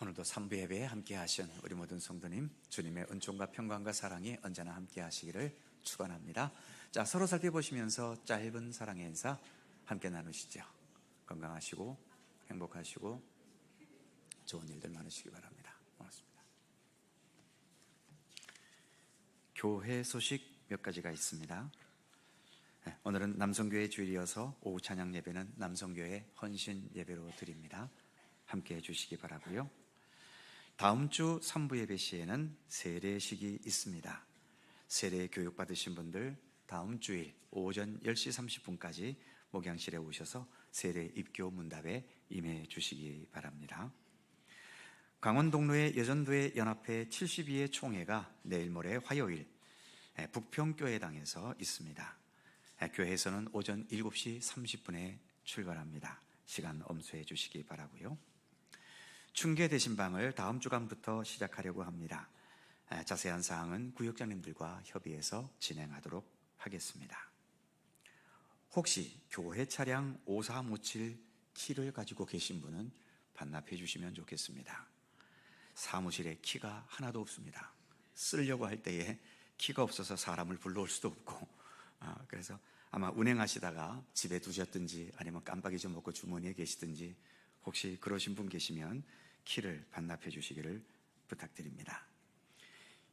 오늘도 3부 예배에 함께 하신 우리 모든 성도님 주님의 은총과 평강과 사랑이 언제나 함께 하시기를 축원합니다. 자, 서로 살펴보시면서 짧은 사랑의 인사 함께 나누시죠. 건강하시고 행복하시고 좋은 일들 많으시기 바랍니다. 고맙습니다. 교회 소식 몇 가지가 있습니다. 오늘은 남성교회 주일이어서 오후 찬양 예배는 남성교회 헌신 예배로 드립니다. 함께 해주시기 바라고요. 다음 주 3부 예배 시에는 세례식이 있습니다. 세례 교육 받으신 분들 다음 주일 오전 10시 30분까지 목양실에 오셔서 세례 입교 문답에 임해 주시기 바랍니다. 강원동로의 여전도회 연합회 72회 총회가 내일 모레 화요일 북평교회당에서 있습니다. 교회에서는 오전 7시 30분에 출발합니다. 시간 엄수해 주시기 바라고요. 중계되신 방을 다음 주간부터 시작하려고 합니다. 자세한 사항은 구역장님들과 협의해서 진행하도록 하겠습니다. 혹시 교회 차량 5457 키를 가지고 계신 분은 반납해 주시면 좋겠습니다. 사무실에 키가 하나도 없습니다. 쓰려고 할 때에 키가 없어서 사람을 불러올 수도 없고, 그래서 아마 운행하시다가 집에 두셨든지 아니면 깜빡이 좀 먹고 주머니에 계시든지 혹시 그러신 분 계시면 키를 반납해 주시기를 부탁드립니다.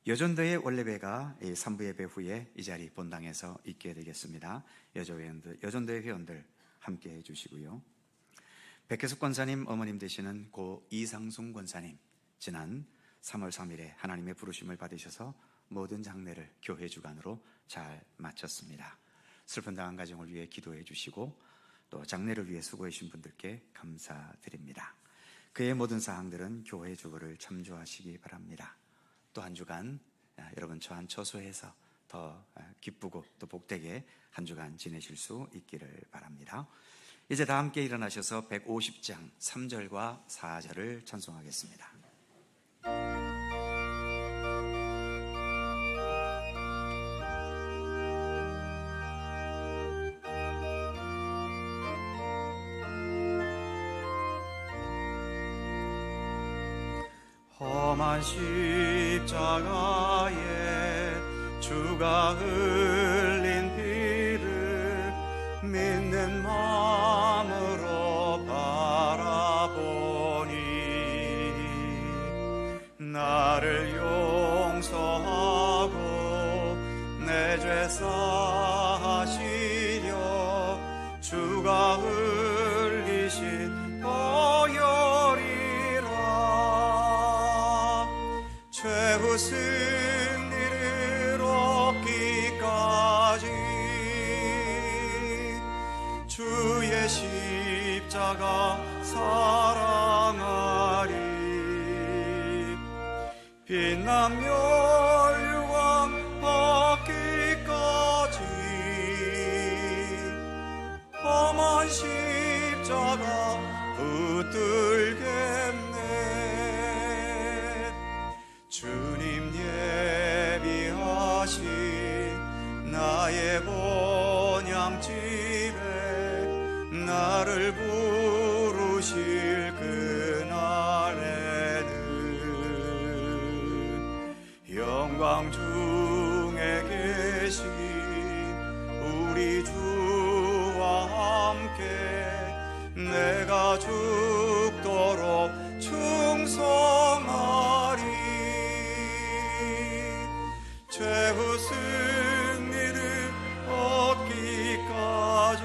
여전도의 원래배가 3부 예배 후에 이 자리 본당에서 있게 되겠습니다. 여전도의 회원들 함께 해주시고요. 백혜숙 권사님 어머님 되시는 고 이상순 권사님, 지난 3월 3일에 하나님의 부르심을 받으셔서 모든 장례를 교회 주관으로 잘 마쳤습니다. 슬픈 당한 가정을 위해 기도해 주시고 또 장례를 위해 수고해 주신 분들께 감사드립니다. 그의 모든 사항들은 교회 주보를 참조하시기 바랍니다. 또 한 주간 여러분 저한 처소해서 더 기쁘고 또 복되게 한 주간 지내실 수 있기를 바랍니다. 이제 다 함께 일어나셔서 150장 3절과 4절을 찬송하겠습니다. 험한 십자가에 주가 흘린 피를 믿는 마음으로 바라보니 나를 용서하고 내 죄 사하시려 주가 흘리신 보혈이라. 최후 승리를 얻기까지 주의 십자가 사랑하리. 빛나며 멸류관 받기까지 험한 십자가 붙들겠네. 주님 예비하신 나의 본향집에 나를 부르실 그날에는 영광 중에 계신 우리 주와 함께 내가 죽도록 충성하리. 최후 승리를 얻기까지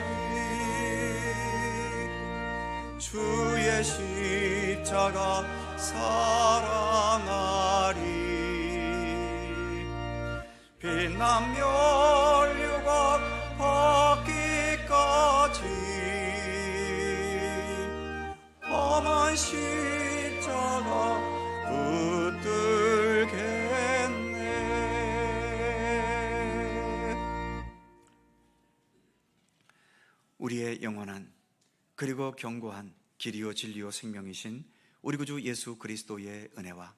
주의 십자가 사랑하리. 빛난 멸류관 받기까지 험한 십자가 붙들겠네. 우리의 영원한 그리고 견고한 길이요 진리요 생명이신 우리 구주 예수 그리스도의 은혜와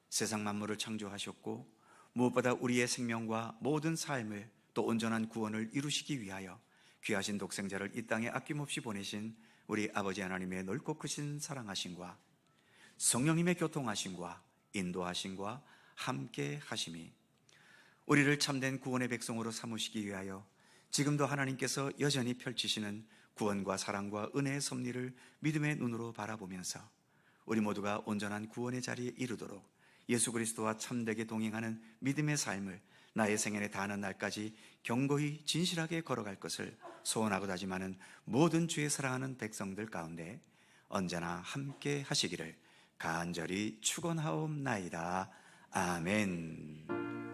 세상 만물을 창조하셨고 무엇보다 우리의 생명과 모든 삶을 또 온전한 구원을 이루시기 위하여 귀하신 독생자를 이 땅에 아낌없이 보내신 우리 아버지 하나님의 넓고 크신 사랑하심과 성령님의 교통하심과 인도하심과 함께 하심이 우리를 참된 구원의 백성으로 삼으시기 위하여 지금도 하나님께서 여전히 펼치시는 구원과 사랑과 은혜의 섭리를 믿음의 눈으로 바라보면서 우리 모두가 온전한 구원의 자리에 이르도록 예수 그리스도와 참되게 동행하는 믿음의 삶을 나의 생애에 다하는 날까지 견고히 진실하게 걸어갈 것을 소원하고 다짐하는 모든 주의 사랑하는 백성들 가운데 언제나 함께 하시기를 간절히 축원하옵나이다. 아멘.